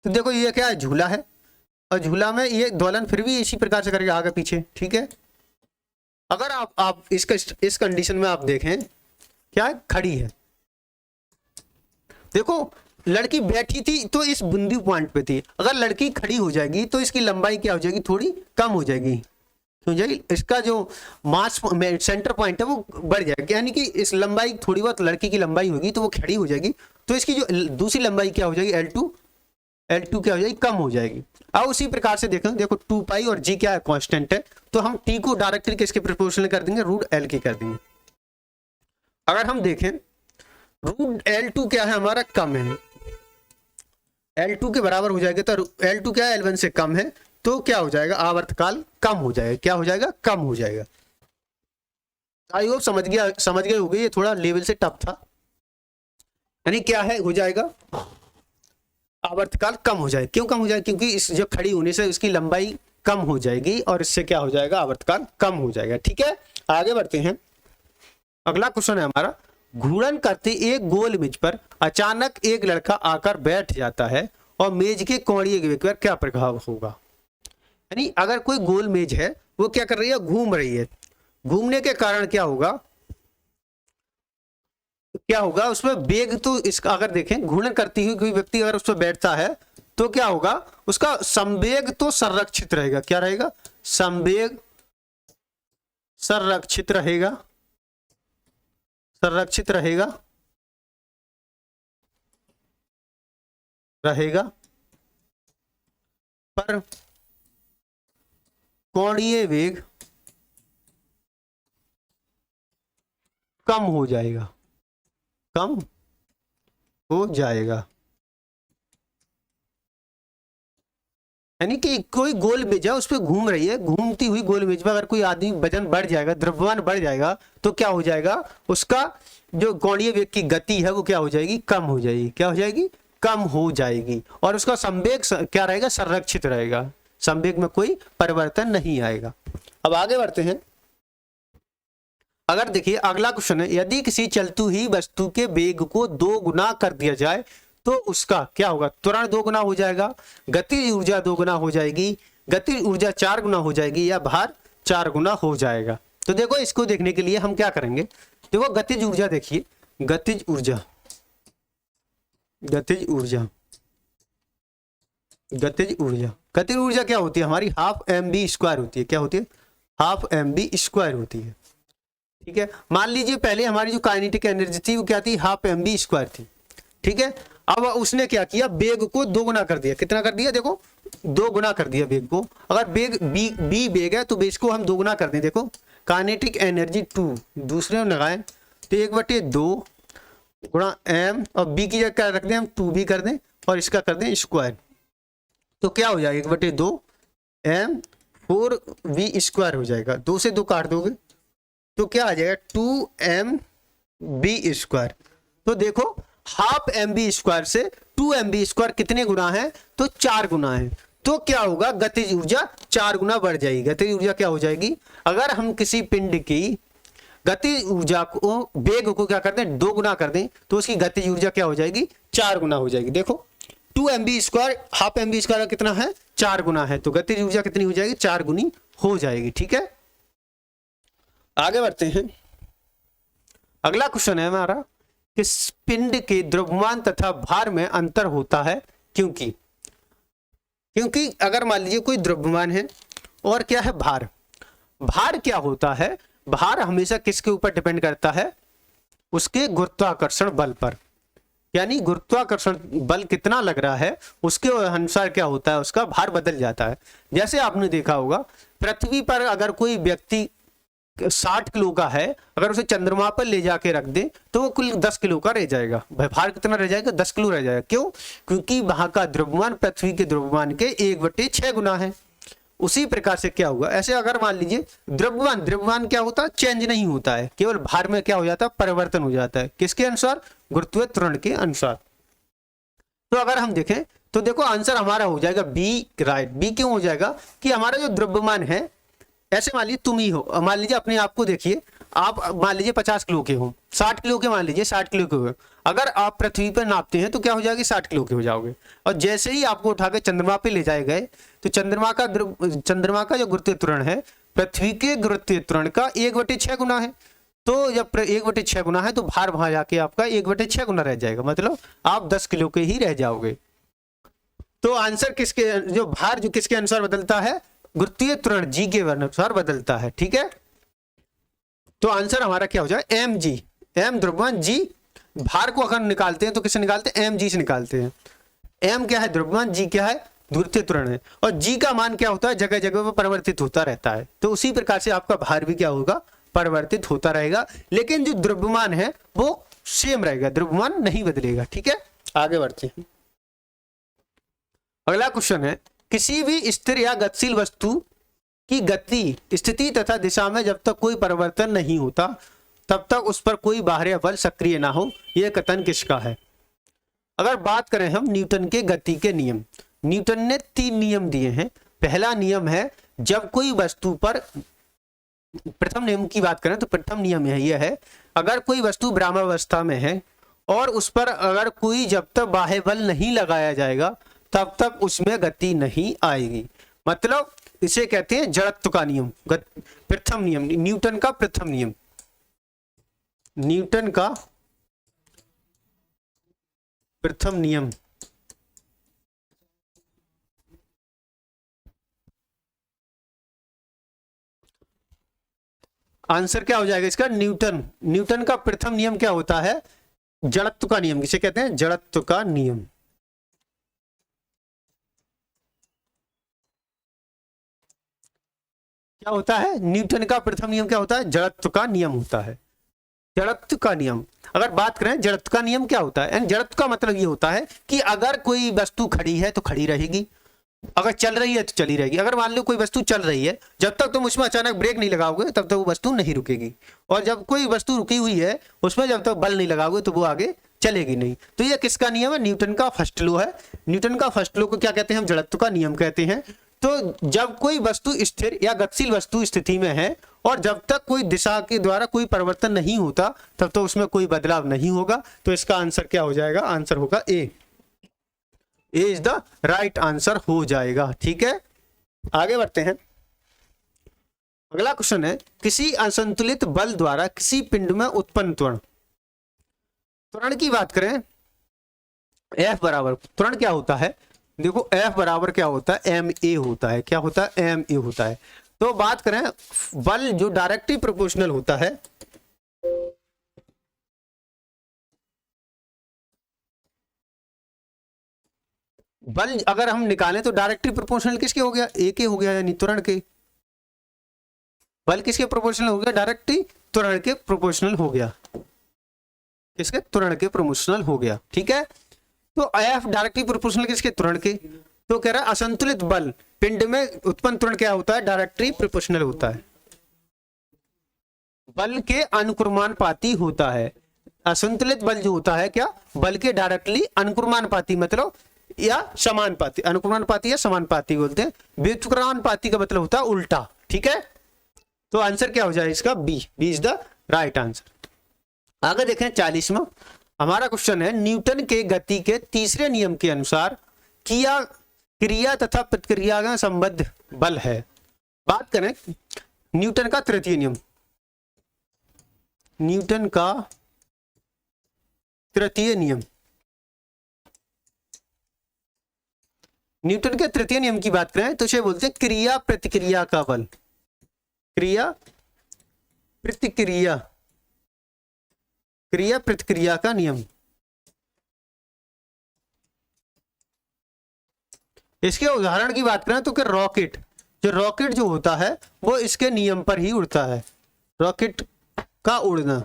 तो देखो ये क्या है, झूला है, और झूला में ये दोलन फिर भी इसी प्रकार से करेगा आगे पीछे। ठीक है, अगर आप इस कंडीशन में आप देखें क्या है, खड़ी है। देखो लड़की बैठी थी तो इस बिंदु पॉइंट पे थी, अगर लड़की खड़ी हो जाएगी तो इसकी लंबाई क्या हो जाएगी, थोड़ी कम हो जाएगी, हो जाएगी। इसका जो मास सेंटर पॉइंट है वो बढ़ जाएगा, यानी कि इस लंबाई थोड़ी बहुत लड़की की लंबाई होगी तो वो खड़ी हो जाएगी, तो इसकी जो दूसरी लंबाई क्या हो जाएगी, L2 क्या हो जाएगी, कम हो जाएगी। अब उसी प्रकार से देखो 2 पाई और G क्या है, कांस्टेंट है, तो हम T को डायरेक्टली किसके प्रोपोर्शनल कर देंगे, रूट L के कर देंगे। अगर हम देखें रूट L2 क्या है हमारा, कम है, L2 के बराबर हो जाएगा, तो L2 क्या है, L1 से कम है, तो क्या हो जाएगा, आवर्तकाल कम हो जाएगा, क्या हो जाएगा, कम हो जाएगा। आई होप समझ गए होगे, ये थोड़ा लेवल से टफ था। यानी क्या है, हो जाएगा आवर्तकाल कम हो जाएगा। क्यों कम हो जाएगा, क्योंकि इस जो खड़ी होने से उसकी लंबाई कम हो जाएगी और इससे क्या हो जाएगा, आवर्तकाल कम हो जाएगा। ठीक है, आगे बढ़ते हैं। अगला क्वेश्चन है हमारा, घूर्णन करते एक गोल मेज पर अचानक एक लड़का आकर बैठ जाता है और मेज के कोणीय वेग पर क्या प्रभाव होगा। यानी अगर कोई गोल मेज है वो क्या कर रही है, घूम रही है, घूमने के कारण क्या होगा उसमें वेग, तो इसका अगर देखें घूर्णन करती हुई कोई व्यक्ति अगर उस पर बैठता है तो क्या होगा, उसका संवेग तो संरक्षित रहेगा। क्या रहेगा, संवेग संरक्षित रहेगा, पर कोणीय वेग कम हो जाएगा, यानी कि कोई गोल मेज है उस पर घूम रही है, घूमती हुई गोल मेज पर अगर कोई आदमी वजन बढ़ जाएगा, द्रव्यमान बढ़ जाएगा, तो क्या हो जाएगा, उसका जो कोणीय वेग की गति है वो क्या हो जाएगी, कम हो जाएगी। क्या हो जाएगी, कम हो जाएगी, और उसका संवेग क्या रहेगा, संरक्षित रहेगा, संवेग में कोई परिवर्तन नहीं आएगा। अब आगे बढ़ते हैं। अगर देखिए अगला क्वेश्चन है, यदि किसी चलती हुई वस्तु के वेग को 2 गुना कर दिया जाए तो उसका क्या होगा, त्वरण 2 गुना हो जाएगा, गतिज ऊर्जा 2 गुना हो जाएगी, गतिज ऊर्जा 4 गुना हो जाएगी, या भार 4 गुना हो जाएगा। तो देखो इसको देखने के लिए हम क्या करेंगे, देखो गतिज ऊर्जा देखिए, गतिज ऊर्जा क्या होती है हमारी, हाफ mv² होती है। क्या होती है, हाफ mv² होती है। ठीक है, मान लीजिए पहले हमारी जो काइनेटिक एनर्जी थी वो क्या थी, हाफ mv² थी। ठीक है, अब उसने क्या किया, वेग को 2 गुना कर दिया। कितना कर दिया, देखो 2 गुना कर दिया वेग को। अगर वेग b वेग है तो वेग को हम 2 गुना कर दें। देखो काइनेटिक एनर्जी 2 दूसरे में लगाएं तो 1/2 गुणा m, और b की जगह क्या रख दें हम, 2b कर दें, और इसका कर दें स्क्वायर, तो क्या हो जाएगा 1/2 m 4v² हो जाएगा। 2 से 2 काट दोगे तो क्या आ जाएगा, 2mv²। तो देखो हाफ mv² से 2mv² कितने गुना है, तो 4 गुना है। तो क्या होगा, गतिज ऊर्जा 4 गुना बढ़ जाएगी। गतिज ऊर्जा क्या हो जाएगी, अगर हम किसी पिंड की गतिज ऊर्जा को, वेग को क्या कर दें, 2 गुना कर दें, तो उसकी गतिज ऊर्जा क्या हो जाएगी, 4 गुना हो जाएगी। देखो 2mv², हाफ mv² कितना है, 4 गुना है, तो गतिज ऊर्जा कितनी हो जाएगी, 4 गुनी हो जाएगी। ठीक है, आगे बढ़ते हैं। अगला क्वेश्चन है हमारा, किस पिंड के द्रव्यमान तथा भार में अंतर होता है क्योंकि? क्योंकि अगर मान लीजिए कोई द्रव्यमान है और क्या है भार, भार क्या होता है, भार हमेशा किसके ऊपर डिपेंड करता है, उसके गुरुत्वाकर्षण बल पर, यानी गुरुत्वाकर्षण बल कितना लग रहा है उसके अनुसार क्या होता है, उसका भार बदल जाता है। जैसे आपने देखा होगा पृथ्वी पर अगर कोई व्यक्ति 60 किलो का है, अगर उसे चंद्रमा पर ले जाके रख दे तो वो कुल 10 किलो का रह जाएगा। भाई भार कितना रह जाएगा, 10 किलो रह जाएगा। क्यों? क्योंकि वहां का द्रव्यमान पृथ्वी के द्रव्यमान के 1/6 गुना है। उसी प्रकार से क्या हुआ, ऐसे अगर मान लीजिए द्रव्यमान, द्रव्यमान क्या होता है, चेंज नहीं होता है, केवल भार में क्या हो जाता है, परिवर्तन हो जाता है। किसके अनुसार? गुरुत्वीय त्वरण के अनुसार। तो अगर हम देखें तो देखो आंसर हमारा हो जाएगा बी, राइट। बी क्यों हो जाएगा कि हमारा जो द्रव्यमान है, ऐसे मान लीजिए तुम ही हो, मान लीजिए अपने आप को देखिए, आप मान लीजिए 50 किलो के हो, 60 किलो के, मान लीजिए 60 किलो के हो, अगर आप पृथ्वी पर नापते हैं तो क्या हो जाएगी, 60 किलो के हो जाओगे। और जैसे ही आपको उठा के चंद्रमा पे ले जाए गए तो चंद्रमा का जो गुरुत्वीय त्वरण है पृथ्वी के गुरुत्वीय त्वरण का 1/6 गुना है। तो जब 1/6 गुना है तो भार वहां जाके आपका 1/6 गुना रह जाएगा, मतलब आप 10 किलो के ही रह जाओगे। तो आंसर किसके, जो भार जो किसके अनुसार बदलता है, गुरुत्वीय त्वरण जी के अनुसार बदलता है। ठीक है, तो आंसर हमारा क्या हो जाए, एम जी। एम द्रव्यमान, जी भार को अगर निकालते हैं तो किससे निकालते हैं, एम जी से निकालते हैं। एम क्या है द्रव्यमान, जी क्या है गुरुत्वीय त्वरण है, और जी का मान क्या होता है, जगह जगह पर परिवर्तित होता रहता है। तो उसी प्रकार से आपका भार भी क्या होगा, परिवर्तित होता रहेगा, लेकिन जो द्रव्यमान है वो सेम रहेगा, द्रव्यमान नहीं बदलेगा। ठीक है, आगे बढ़ते हैं। अगला क्वेश्चन है, किसी भी स्थिर या गतिशील वस्तु की गति, स्थिति तथा दिशा में जब तक कोई परिवर्तन नहीं होता तब तक उस पर कोई बाहरी बल सक्रिय ना हो, यह कथन किसका है? अगर बात करें हम न्यूटन के गति के नियम, न्यूटन ने 3 नियम दिए हैं। पहला नियम है, जब कोई वस्तु पर, प्रथम नियम की बात करें तो प्रथम नियम यह है, अगर कोई वस्तु विरामावस्था में है और उस पर अगर कोई जब तक बाह्य बल नहीं लगाया जाएगा तब तक उसमें गति नहीं आएगी। मतलब इसे कहते हैं जड़त्व का नियम, प्रथम नियम, न्यूटन का प्रथम नियम, न्यूटन का प्रथम नियम। आंसर क्या हो जाएगा इसका, न्यूटन का प्रथम नियम क्या होता है, जड़त्व का नियम, किसे कहते हैं, जड़त्व का नियम। क्या होता है, न्यूटन का प्रथम नियम क्या होता है, जड़त्व का नियम होता है। जड़त्व का नियम, अगर बात करें जड़त्व का नियम क्या होता है, जड़त्व का मतलब ये होता है कि अगर कोई वस्तु खड़ी है तो खड़ी रहेगी, अगर चल रही है तो चली रहेगी। अगर मान लो कोई वस्तु चल रही है, जब तक तुम उसमें अचानक ब्रेक नहीं लगाओगे तब तक वो वस्तु नहीं रुकेगी, और जब कोई वस्तु रुकी हुई है उसमें जब तक बल नहीं लगाओगे तो वो आगे चलेगी नहीं। तो ये किसका नियम है, न्यूटन का फर्स्ट लॉ है। न्यूटन का फर्स्ट लॉ को क्या कहते हैं, हम जड़त्व का नियम कहते हैं। तो जब कोई वस्तु स्थिर या गतिशील वस्तु स्थिति में है और जब तक कोई दिशा के द्वारा कोई परिवर्तन नहीं होता तब तो उसमें कोई बदलाव नहीं होगा। तो इसका आंसर क्या हो जाएगा, आंसर होगा ए इज द राइट आंसर हो जाएगा। ठीक है, आगे बढ़ते हैं। अगला क्वेश्चन है, किसी असंतुलित बल द्वारा किसी पिंड में उत्पन्न त्वरण, त्वरण की बात करें, F बराबर, त्वरण क्या होता है, देखो F बराबर क्या होता है, ma होता है। क्या होता है, ma होता है। तो बात करें बल जो डायरेक्टली प्रोपोर्शनल होता है, बल अगर हम निकालें तो डायरेक्टली प्रोपोर्शनल किसके हो गया, ए के हो गया, यानी त्वरण के। बल किसके प्रोपोर्शनल हो गया, डायरेक्टली त्वरण के प्रोपोर्शनल हो गया, किसके, त्वरण के प्रोपोर्शनल हो गया। ठीक है, तो F डायरेक्टली प्रोपोर्शनल किसके, त्वरण के। तो कह रहा है असंतुलित बल पिंड में उत्पन्न त्वरण क्या होता है, डायरेक्टली प्रोपोर्शनल होता है, बल के अनुक्रमानुपाती होता है। असंतुलित बल जो होता है क्या, बल के डायरेक्टली अनुक्रमानुपाती, मतलब या समानुपाती, अनुक्रमानुपाती या समानुपाती बोलते हैं। व्युत्क्रमानुपाती का मतलब होता है उल्टा। ठीक है, तो आंसर क्या हो जाए इसका, B is the right answer. आगे देखें 40वां हमारा क्वेश्चन है, न्यूटन के गति के तीसरे नियम के अनुसार क्रिया तथा प्रतिक्रिया का संबद्ध बल है। बात करें न्यूटन का तृतीय नियम, न्यूटन का तृतीय नियम। न्यूटन के तृतीय नियम की बात करें तो इसे बोलते हैं क्रिया प्रतिक्रिया का बल। क्रिया प्रतिक्रिया, क्रिया प्रतिक्रिया का नियम। इसके उदाहरण की बात करें तो कि रॉकेट, जो रॉकेट जो होता है वो इसके नियम पर ही उड़ता है। रॉकेट का उड़ना,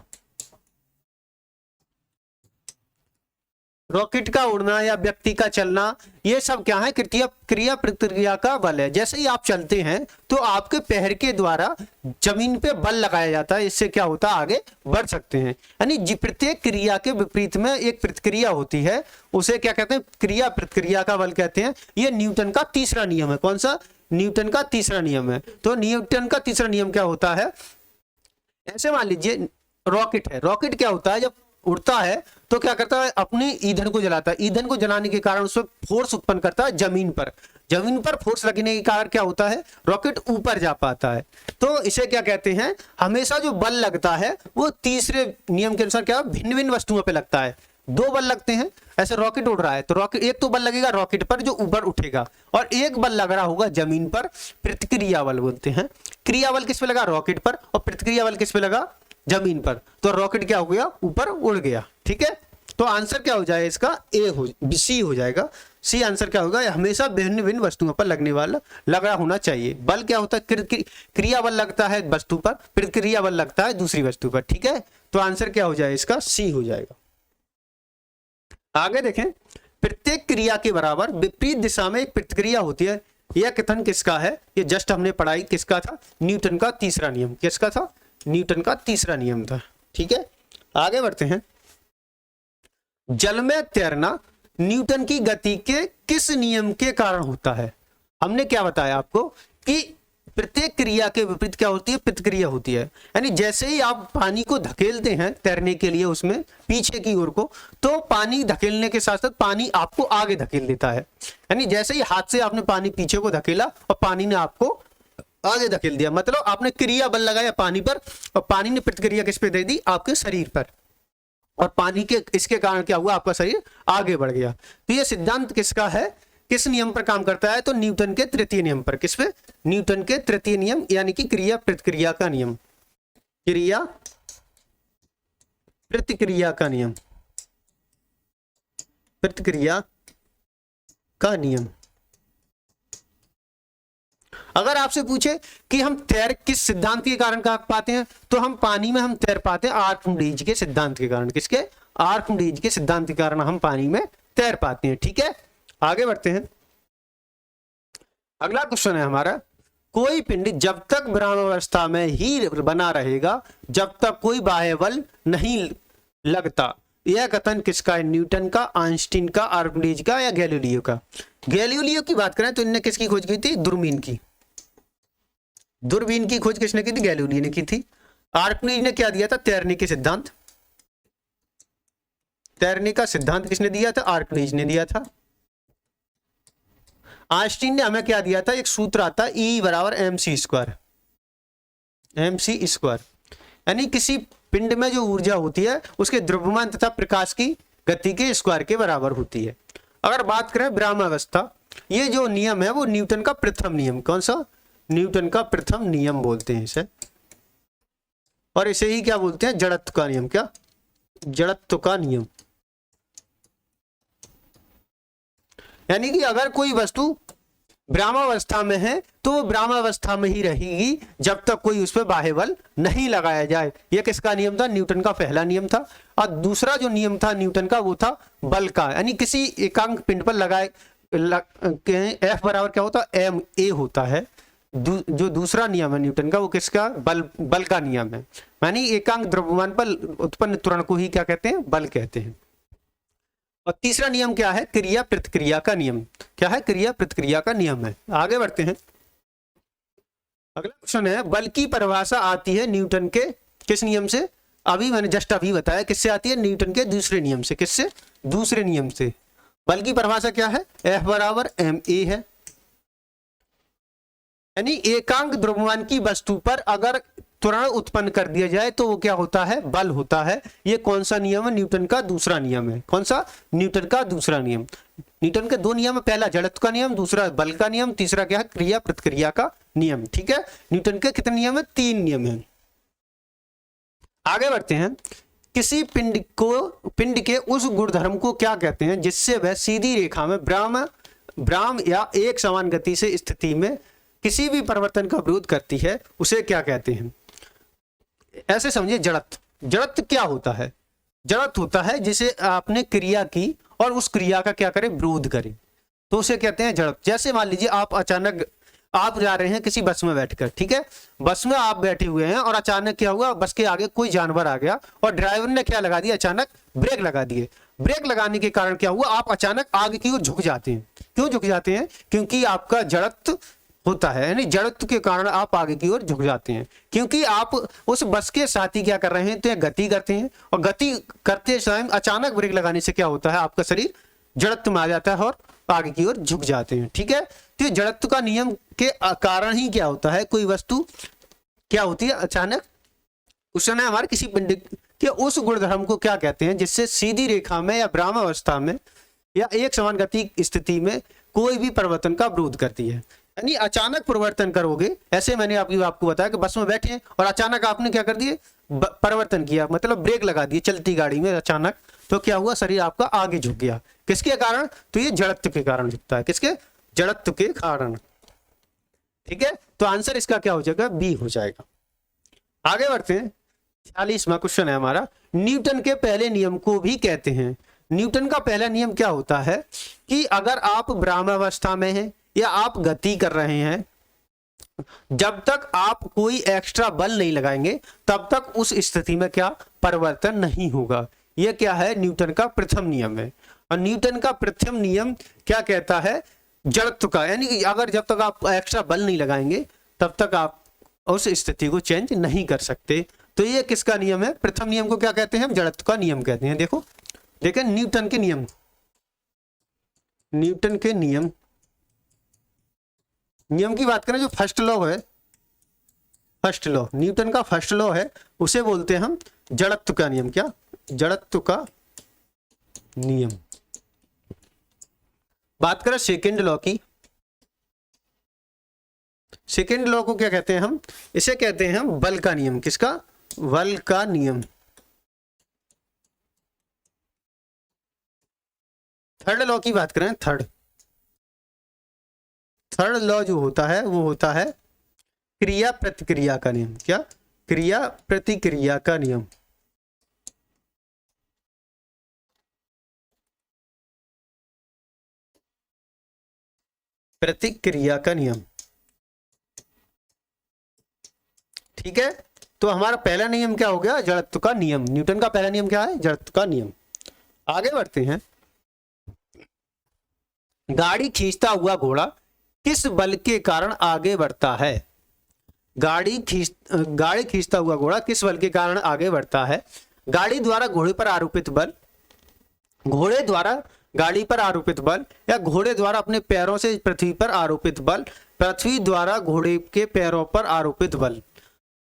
रॉकेट का उड़ना या व्यक्ति का चलना, ये सब क्या है? क्रिया प्रतिक्रिया का बल है। जैसे ही आप चलते हैं तो आपके पैर के द्वारा जमीन पे बल लगाया जाता है, इससे क्या होता है? आगे बढ़ सकते हैं। यानी प्रत्येक क्रिया के विपरीत में एक प्रतिक्रिया होती है, उसे क्या कहते हैं? क्रिया प्रतिक्रिया का बल कहते हैं। ये न्यूटन का तीसरा नियम है। कौन सा? न्यूटन का तीसरा नियम है। तो न्यूटन का तीसरा नियम क्या होता है? ऐसे मान लीजिए रॉकेट है। रॉकेट क्या होता है? जब उड़ता है तो क्या करता है? अपने ईंधन को जलाता है। ईंधन को जलाने के कारण उसमें फोर्स उत्पन्न करता है जमीन पर। जमीन पर फोर्स लगने के कारण क्या होता है? रॉकेट ऊपर जा पाता है। तो इसे क्या कहते हैं? हमेशा जो बल लगता है वो तीसरे नियम के अनुसार क्या भिन्न भिन्न वस्तुओं पर लगता है। दो बल लगते हैं। ऐसे रॉकेट उड़ रहा है तो रॉकेट, एक तो बल लगेगा रॉकेट पर जो ऊपर उठेगा, और एक बल लग रहा होगा जमीन पर, प्रतिक्रिया बल बोलते हैं। क्रिया बल किस पे लगा? रॉकेट पर। और प्रतिक्रिया बल किस पे लगा? जमीन पर। तो रॉकेट क्या हो गया? ऊपर उड़ गया। ठीक है, तो आंसर क्या हो जाएगा इसका? सी हो जाएगा। सी आंसर क्या होगा? हमेशा भिन्न भिन्न वस्तुओं पर लगने वाला लग रहा होना चाहिए। बल क्या होता है? क्रिया बल लगता है वस्तु पर, प्रतिक्रिया बल लगता है दूसरी वस्तु पर। ठीक है, तो आंसर क्या हो जाएगा इसका? सी हो जाएगा। आगे देखें, प्रत्येक क्रिया के बराबर विपरीत दिशा में एक प्रतिक्रिया होती है। यह कथन किसका है? ये जस्ट हमने पढ़ाई, किसका था? न्यूटन का तीसरा नियम। किसका था? न्यूटन का तीसरा नियम था। ठीक है, आगे बढ़ते हैं। जल में तैरना न्यूटन की गति के किस नियम के कारण होता है? हमने क्या बताया आपको कि प्रत्येक क्रिया के विपरीत क्या होती है? प्रतिक्रिया होती है। यानी जैसे ही आप पानी को धकेलते हैं तैरने के लिए उसमें पीछे की ओर को, तो पानी धकेलने के साथ साथ पानी आपको आगे धकेल देता है। यानी जैसे ही हाथ से आपने पानी पीछे को धकेला और पानी ने आपको आगे धकेल दिया, मतलब आपने क्रिया बल लगाया पानी पर और पानी ने प्रतिक्रिया किस पे दे दी? आपके शरीर पर। और पानी के इसके कारण क्या हुआ? आपका शरीर आगे बढ़ गया। तो ये सिद्धांत किसका है? किस नियम पर काम करता है? तो न्यूटन के तृतीय नियम पर। किस पे? न्यूटन के तृतीय नियम, यानी कि क्रिया प्रतिक्रिया का नियम। क्रिया प्रतिक्रिया का नियम, प्रतिक्रिया का नियम। अगर आपसे पूछे कि हम तैर किस सिद्धांत के कारण कर पाते हैं, तो हम पानी में हम तैर पाते हैं आर्किमिडीज के सिद्धांत के कारण। किसके? आर्किमिडीज के सिद्धांत के कारण हम पानी में तैर पाते हैं। ठीक है, आगे बढ़ते हैं। अगला क्वेश्चन है हमारा, कोई पिंड जब तक विरामावस्था में ही बना रहेगा जब तक कोई बाह्य बल नहीं लगता। यह कथन किसका है? न्यूटन का, आइंस्टीन का, आर्किमिडीज का या गैलीलियो का? गैलीलियो की बात करें तो इनने किसकी खोज की थी? दूरबीन की। दूरबीन की खोज किसने की थी? गैलीलियो ने की थी। आर्किमिडीज ने क्या दिया था? तैरने के सिद्धांत। तैरने का सिद्धांत किसने दिया था? आर्किमिडीज ने दिया था। आइंस्टीन ने हमें क्या दिया था? एक सूत्र आता है E बराबर mc स्क्वायर। mc स्क्वायर यानी किसी पिंड में जो ऊर्जा होती है उसके द्रव्यमान तथा प्रकाश की गति के स्क्वायर के बराबर होती है। अगर बात करें विरामावस्था, ये जो नियम है वो न्यूटन का प्रथम नियम। कौन सा? न्यूटन का प्रथम नियम बोलते हैं इसे, और इसे ही क्या बोलते हैं? जड़त्व का नियम। क्या? जड़त्व का नियम। यानी कि अगर कोई वस्तु विरामावस्था में है तो वो विरामावस्था में ही रहेगी जब तक कोई उस पर बाह्य बल नहीं लगाया जाए। यह किसका नियम था? न्यूटन का पहला नियम था। और दूसरा जो नियम था न्यूटन का वो था बल का। यानी किसी एकांक पिंड पर लगाए F बराबर क्या होता है? ma होता है। जो दूसरा नियम है न्यूटन का वो किसका? बल का नियम है। यानी एकांक द्रव्यमान पर उत्पन्न त्वरण को ही क्या कहते हैं? बल कहते हैं। और तीसरा नियम क्या है? क्रिया प्रतिक्रिया का नियम। क्या है? क्रिया प्रतिक्रिया का नियम है। आगे बढ़ते हैं। अगला क्वेश्चन है, बल की परिभाषा आती है न्यूटन के किस नियम से? मैंने जस्ट अभी बताया किससे आती है? न्यूटन के दूसरे नियम से। किससे? दूसरे नियम से। बल की परिभाषा क्या है? F बराबर ma है। यानी एकांक द्रव्यमान की वस्तु पर अगर त्वरण उत्पन्न कर दिया जाए तो वो क्या होता है, बल होता है। ये कौन सा नियम है, न्यूटन का दूसरा नियम है। कौन सा, न्यूटन का दूसरा नियम। न्यूटन के दो नियम है, पहला जड़त्व का नियम, दूसरा बल का नियम, तीसरा क्या है, क्रिया प्रतिक्रिया का नियम। ठीक है, न्यूटन के कितने नियम है, 3 नियम है। आगे बढ़ते हैं। किसी पिंड के उस गुणधर्म को क्या कहते हैं जिससे वह सीधी रेखा में ब्राह्म या एक समान गति से स्थिति में किसी भी परिवर्तन का विरोध करती है, उसे क्या कहते हैं। ऐसे समझिए, जड़त्व। जड़त्व क्या होता है, जड़त्व होता है जिसे आपने क्रिया की और उस क्रिया का क्या करे, विरोध करे, तो उसे कहते हैं जड़त्व। जैसे मान लीजिए आप अचानक आप जा रहे हैं किसी बस में बैठकर, ठीक है, बस में आप बैठे हुए हैं और अचानक क्या हुआ, बस के आगे कोई जानवर आ गया और ड्राइवर ने क्या लगा दिया, अचानक ब्रेक लगा दिए। ब्रेक लगाने के कारण क्या हुआ, आप अचानक आगे की ओर झुक जाते हैं। क्यों झुक जाते हैं, क्योंकि आपका जड़त्व होता है, यानी जड़त्व के कारण आप आगे की ओर झुक जाते हैं, क्योंकि आप उस बस के साथ ही क्या कर रहे हैं, तो गति करते हैं, और गति करते समय अचानक ब्रेक लगाने से क्या होता है, आपका शरीर जड़त्व में आ जाता है और आगे की ओर झुक जाते हैं। ठीक है, तो जड़त्व का नियम के कारण ही क्या होता है, कोई वस्तु क्या होती है अचानक, उस समय हमारे किसी पिंड के उस गुणधर्म को क्या कहते हैं जिससे सीधी रेखा में या ब्राह्म अवस्था में या एक समान गति स्थिति में कोई भी परिवर्तन का विरोध करती है। यानी अचानक परिवर्तन करोगे, ऐसे मैंने आपको बताया कि बस में बैठे हैं और अचानक आपने क्या कर दिए, परिवर्तन किया, मतलब ब्रेक लगा दिए चलती गाड़ी में अचानक, तो क्या हुआ, शरीर आपका आगे झुक गया। किसके कारण, तो ये जड़त्व के कारण झुकता है। किसके, जड़त्व के कारण। ठीक है, तो आंसर इसका क्या हो जाएगा, बी हो जाएगा। आगे बढ़ते हैं, 46वां क्वेश्चन है हमारा। न्यूटन के पहले नियम को भी कहते हैं। न्यूटन का पहला नियम क्या होता है कि अगर आप ब्राह्मावस्था में हैं या आप गति कर रहे हैं, जब तक आप कोई एक्स्ट्रा बल नहीं लगाएंगे तब तक उस स्थिति में क्या परिवर्तन नहीं होगा। यह क्या है, न्यूटन का प्रथम नियम है। और न्यूटन का प्रथम नियम क्या कहता है, जड़त्व का, यानी कि अगर जब तक आप एक्स्ट्रा बल नहीं लगाएंगे तब तक आप उस स्थिति को चेंज नहीं कर सकते। तो ये किसका नियम है, प्रथम नियम को क्या कहते हैं, जड़त्व का नियम कहते हैं। देखो देखें न्यूटन के नियम, न्यूटन के नियम की बात करें, जो फर्स्ट लॉ है, फर्स्ट लॉ, न्यूटन का फर्स्ट लॉ है, उसे बोलते हैं हम जड़त्व का नियम। क्या, जड़त्व का नियम। बात करें सेकेंड लॉ की, सेकेंड लॉ को क्या कहते हैं हम, इसे कहते हैं हम बल का नियम। किसका, बल का नियम। थर्ड लॉ की बात करें, थर्ड लॉ जो होता है वो होता है क्रिया प्रतिक्रिया का नियम। क्या, क्रिया प्रतिक्रिया का नियम। प्रतिक्रिया का नियम। ठीक है, तो हमारा पहला नियम क्या हो गया, जड़त्व का नियम। न्यूटन का पहला नियम क्या है, जड़त्व का नियम। आगे बढ़ते हैं। गाड़ी खींचता हुआ घोड़ा किस बल के कारण आगे बढ़ता है। गाड़ी खींचता हुआ घोड़ा किस बल के कारण आगे बढ़ता है। गाड़ी द्वारा घोड़े पर आरोपित बल, घोड़े द्वारा गाड़ी पर आरोपित बल, या घोड़े द्वारा अपने पैरों से पृथ्वी पर आरोपित बल, पृथ्वी द्वारा घोड़े के पैरों पर आरोपित बल।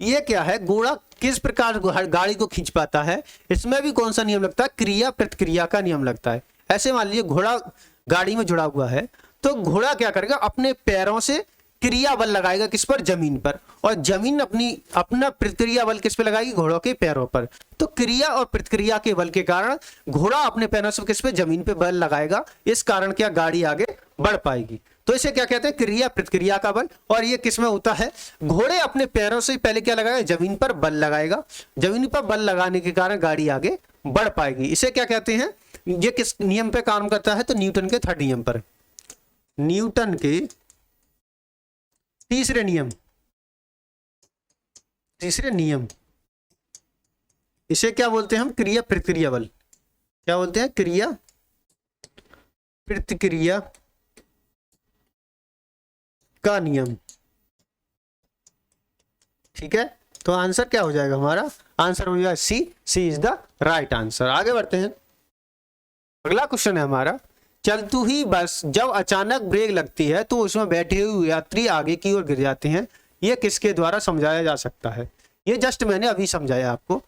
ये क्या है, घोड़ा किस प्रकार गाड़ी को खींच पाता है, इसमें भी कौन सा नियम लगता है, क्रिया प्रतिक्रिया का नियम लगता है। ऐसे मान लीजिए घोड़ा गाड़ी में जुड़ा हुआ है, तो घोड़ा क्या करेगा, अपने पैरों से क्रिया बल लगाएगा, किस पर, जमीन पर, और जमीन अपना प्रतिक्रिया बल किस पे लगाएगी, घोड़ों के पैरों पर। तो क्रिया और प्रतिक्रिया के बल के कारण घोड़ा अपने पैरों से किस पे, जमीन पे बल लगाएगा, इस कारण क्या गाड़ी आगे बढ़ पाएगी। तो इसे क्या कहते हैं, क्रिया प्रतिक्रिया का बल। और ये किस में होता है, घोड़े अपने पैरों से पहले क्या लगाएगा, जमीन पर बल लगाएगा, जमीन पर बल लगाने के कारण गाड़ी आगे बढ़ पाएगी। इसे क्या कहते हैं, ये किस नियम पे काम करता है, तो न्यूटन के थर्ड नियम पर, न्यूटन के तीसरे नियम। इसे क्या बोलते हैं हम, क्रिया प्रतिक्रिया बल। क्या बोलते हैं, क्रिया प्रतिक्रिया का नियम। ठीक है, तो आंसर क्या हो जाएगा हमारा, आंसर हो जाएगा सी इज द राइट आंसर। आगे बढ़ते हैं, अगला क्वेश्चन है हमारा। चलती हुई बस जब अचानक ब्रेक लगती है तो उसमें बैठे हुए यात्री आगे की ओर गिर जाते हैं, यह किसके द्वारा समझाया जा सकता है। ये जस्ट मैंने अभी समझाया आपको,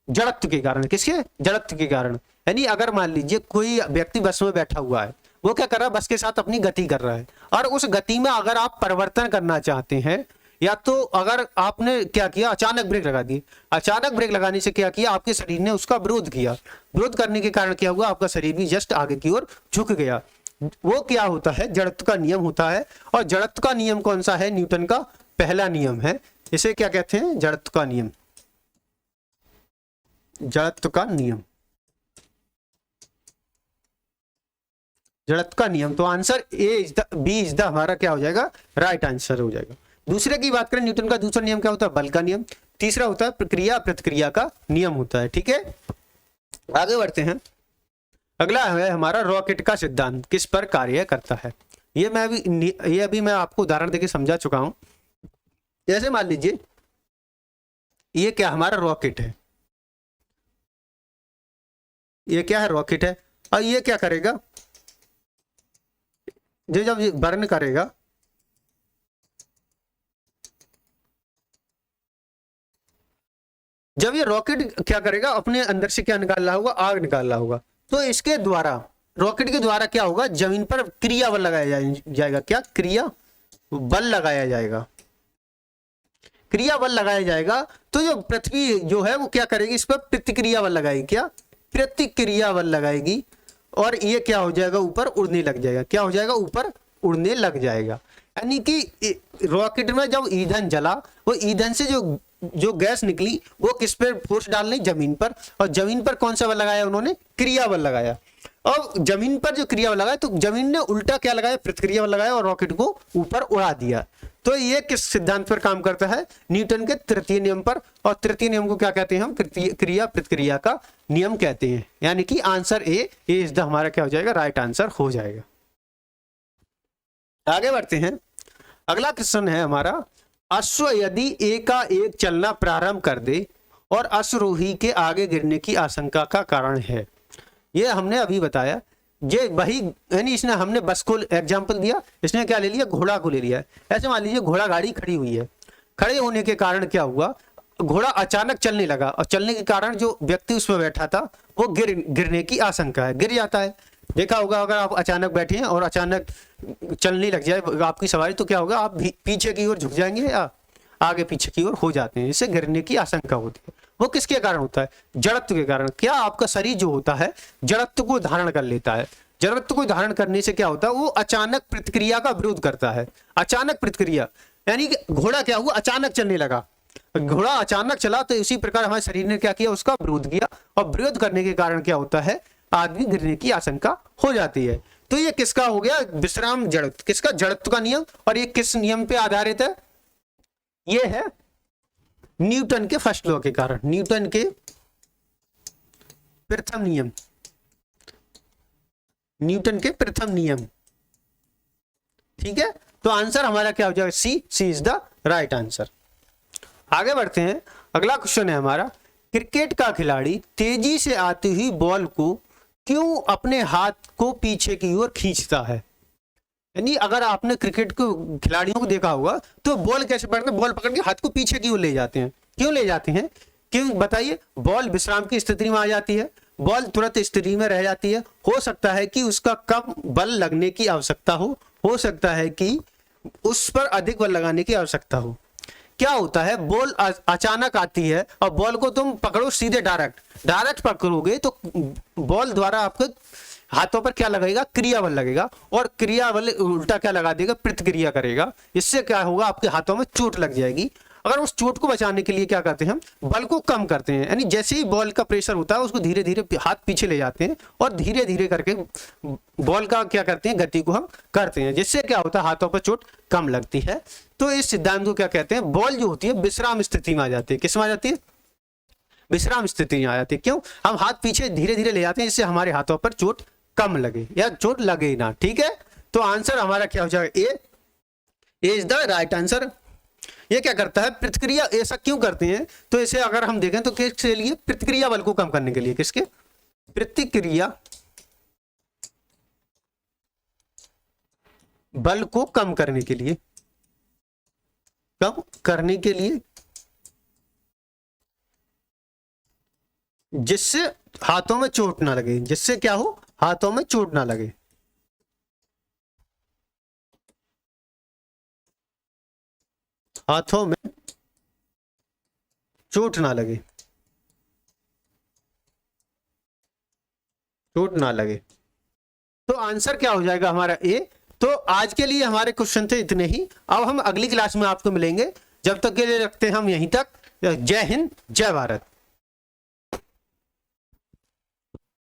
जड़त्व के कारण। किसके? जड़त्व के कारण। यानी अगर मान लीजिए कोई व्यक्ति बस में बैठा हुआ है, वो क्या कर रहा है, बस के साथ अपनी गति कर रहा है, और उस गति में अगर आप परिवर्तन करना चाहते हैं, या तो अगर आपने क्या किया, अचानक ब्रेक लगा दी, अचानक ब्रेक लगाने से क्या किया, आपके शरीर ने उसका विरोध किया, विरोध करने के कारण क्या हुआ, आपका शरीर भी जस्ट आगे की ओर झुक गया। वो क्या होता है, जड़त्व का नियम होता है। और जड़त्व का नियम कौन सा है? न्यूटन का पहला नियम है। इसे क्या कहते हैं? जड़त्व का नियम। जड़त्व का नियम, जड़त्व का नियम। तो आंसर बी इज द हमारा क्या हो जाएगा, राइट आंसर हो जाएगा। दूसरे की बात करें, न्यूटन का दूसरा नियम क्या होता है? बल का नियम। तीसरा होता है प्रक्रिया प्रतिक्रिया का नियम होता है। ठीक है, आगे बढ़ते हैं। अगला है हमारा रॉकेट का सिद्धांत किस पर कार्य करता है। ये अभी मैं आपको उदाहरण देके समझा चुका हूं। जैसे मान लीजिए ये क्या हमारा रॉकेट है, ये क्या है, रॉकेट है। और ये क्या करेगा, जब ये बर्न करेगा, जब ये रॉकेट क्या करेगा, अपने अंदर से क्या निकाल रहा होगा, आग निकाल रहा होगा। तो इसके द्वारा, रॉकेट के द्वारा क्या होगा, जमीन पर क्रिया बल लगाया जाएगा। क्या क्रिया बल लगाया जाएगा, क्रिया बल लगाया जाएगा। तो जो पृथ्वी जो है वो क्या करेगी, इस पर प्रतिक्रिया बल लगाएगी। क्या? प्रतिक्रिया बल लगाएगी, और ये क्या हो जाएगा, ऊपर उड़ने लग जाएगा। क्या हो जाएगा, ऊपर उड़ने लग जाएगा। यानी कि रॉकेट में जब ईंधन जला, वो ईंधन से जो गैस निकली, वो किस पर फोर्स डाल रही, जमीन पर। और जमीन पर कौन सा बल लगाया उन्होंने, क्रिया बल लगाया। और जमीन पर जो क्रिया बल लगाया, तो जमीन ने उल्टा क्या लगाया, प्रतिक्रिया बल लगाया, और रॉकेट को ऊपर उड़ा दिया। तो ये किस सिद्धांत पर काम करता है, न्यूटन के तृतीय नियम पर। और तृतीय नियम को क्या कहते हैं हम, क्रिया प्रतिक्रिया का नियम कहते हैं। यानी कि आंसर ए इज द हमारा क्या हो जाएगा, राइट आंसर हो जाएगा। आगे बढ़ते हैं। अगला क्वेश्चन है हमारा, अश्व यदि एकाएक चलना प्रारंभ कर दे और अश्वरोही के आगे गिरने की आशंका का कारण है। ये हमने अभी बताया, ये वही, यानी इसने, हमने बस को एग्जाम्पल दिया, इसने क्या ले लिया, घोड़ा को ले लिया। ऐसे मान लीजिए घोड़ा गाड़ी खड़ी हुई है, खड़े होने के कारण क्या हुआ, घोड़ा अचानक चलने लगा, और चलने के कारण जो व्यक्ति उसमें बैठा था वो गिरने की आशंका है, गिर जाता है। देखा होगा, अगर आप अचानक बैठे हैं और अचानक चलने लग जाए आपकी सवारी, तो क्या होगा, आप पीछे की ओर झुक जाएंगे या आगे पीछे की ओर हो जाते हैं। इससे गिरने की आशंका होती है। वो किसके कारण होता है, जड़त्व के कारण। क्या आपका शरीर जो होता है जड़त्व को धारण कर लेता है। जड़त्व को धारण करने से क्या होता है, वो अचानक प्रतिक्रिया का विरोध करता है। अचानक प्रतिक्रिया, यानी कि घोड़ा क्या हुआ, अचानक चलने लगा, घोड़ा अचानक चला, तो इसी प्रकार हमारे शरीर ने क्या किया, उसका विरोध किया। और विरोध करने के कारण क्या होता है, आदमी गिरने की आशंका हो जाती है। तो ये किसका हो गया, विश्राम जड़त्व, किसका, जड़त्व का नियम। और ये किस नियम पे आधारित है, ये है न्यूटन के फर्स्ट लॉ के कारण, न्यूटन के प्रथम नियम, न्यूटन के प्रथम नियम। ठीक है, तो आंसर हमारा क्या हो जाएगा, सी इज द राइट आंसर। आगे बढ़ते हैं। अगला क्वेश्चन है हमारा, क्रिकेट का खिलाड़ी तेजी से आती हुई बॉल को क्यों अपने हाथ को पीछे की ओर खींचता है। यानी अगर आपने क्रिकेट को खिलाड़ियों को देखा होगा, तो बॉल कैसे पकड़ते हैं, बॉल पकड़ के हाथ को पीछे की ओर ले जाते हैं। क्यों ले जाते हैं, क्यों बताइए। बॉल विश्राम की स्थिति में आ जाती है, बॉल तुरंत स्थिति में रह जाती है। हो सकता है कि उसका कम बल लगने की आवश्यकता हो सकता है कि उस पर अधिक बल लगाने की आवश्यकता हो। क्या होता है, बॉल अचानक आती है और बॉल को तुम पकड़ो सीधे, डायरेक्ट पकड़ोगे तो बॉल द्वारा आपके हाथों पर क्या लगेगा, क्रिया बल लगेगा, और क्रिया बल उल्टा क्या लगा देगा, प्रतिक्रिया करेगा। इससे क्या होगा, आपके हाथों में चोट लग जाएगी। अगर उस चोट को बचाने के लिए क्या करते हैं, हम बल को कम करते हैं। यानी जैसे ही बॉल का प्रेशर होता है, उसको धीरे धीरे हाथ पीछे ले जाते हैं, और धीरे धीरे करके बॉल का क्या करते हैं, गति को हम करते हैं, जिससे क्या होता है, हाथों पर चोट कम लगती है। तो इस सिद्धांत को क्या कहते हैं, बॉल जो होती है विश्राम स्थिति में आ जाती है। किस में आ जाती है, विश्राम स्थिति में आ जाती है। क्यों, हम हाथ पीछे धीरे धीरे ले जाते हैं, जिससे हमारे हाथों पर चोट कम लगे या चोट लगे ना। ठीक है, तो आंसर हमारा क्या हो जाएगा, A is the right answer. ये क्या करता है, प्रतिक्रिया, ऐसा क्यों करते हैं, तो इसे अगर हम देखें तो किसके लिए, प्रतिक्रिया बल को कम करने के लिए। किसके, प्रतिक्रिया बल को कम करने के लिए, जिससे हाथों में चोट ना लगे, जिससे क्या हो, हाथों में चोट ना लगे। हाथों में चोट ना लगे, चोट ना लगे। तो आंसर क्या हो जाएगा हमारा ए। तो आज के लिए हमारे क्वेश्चन थे इतने ही। अब हम अगली क्लास में आपको मिलेंगे, जब तक के लिए रखते हैं हम यहीं तक। जय हिंद, जय भारत।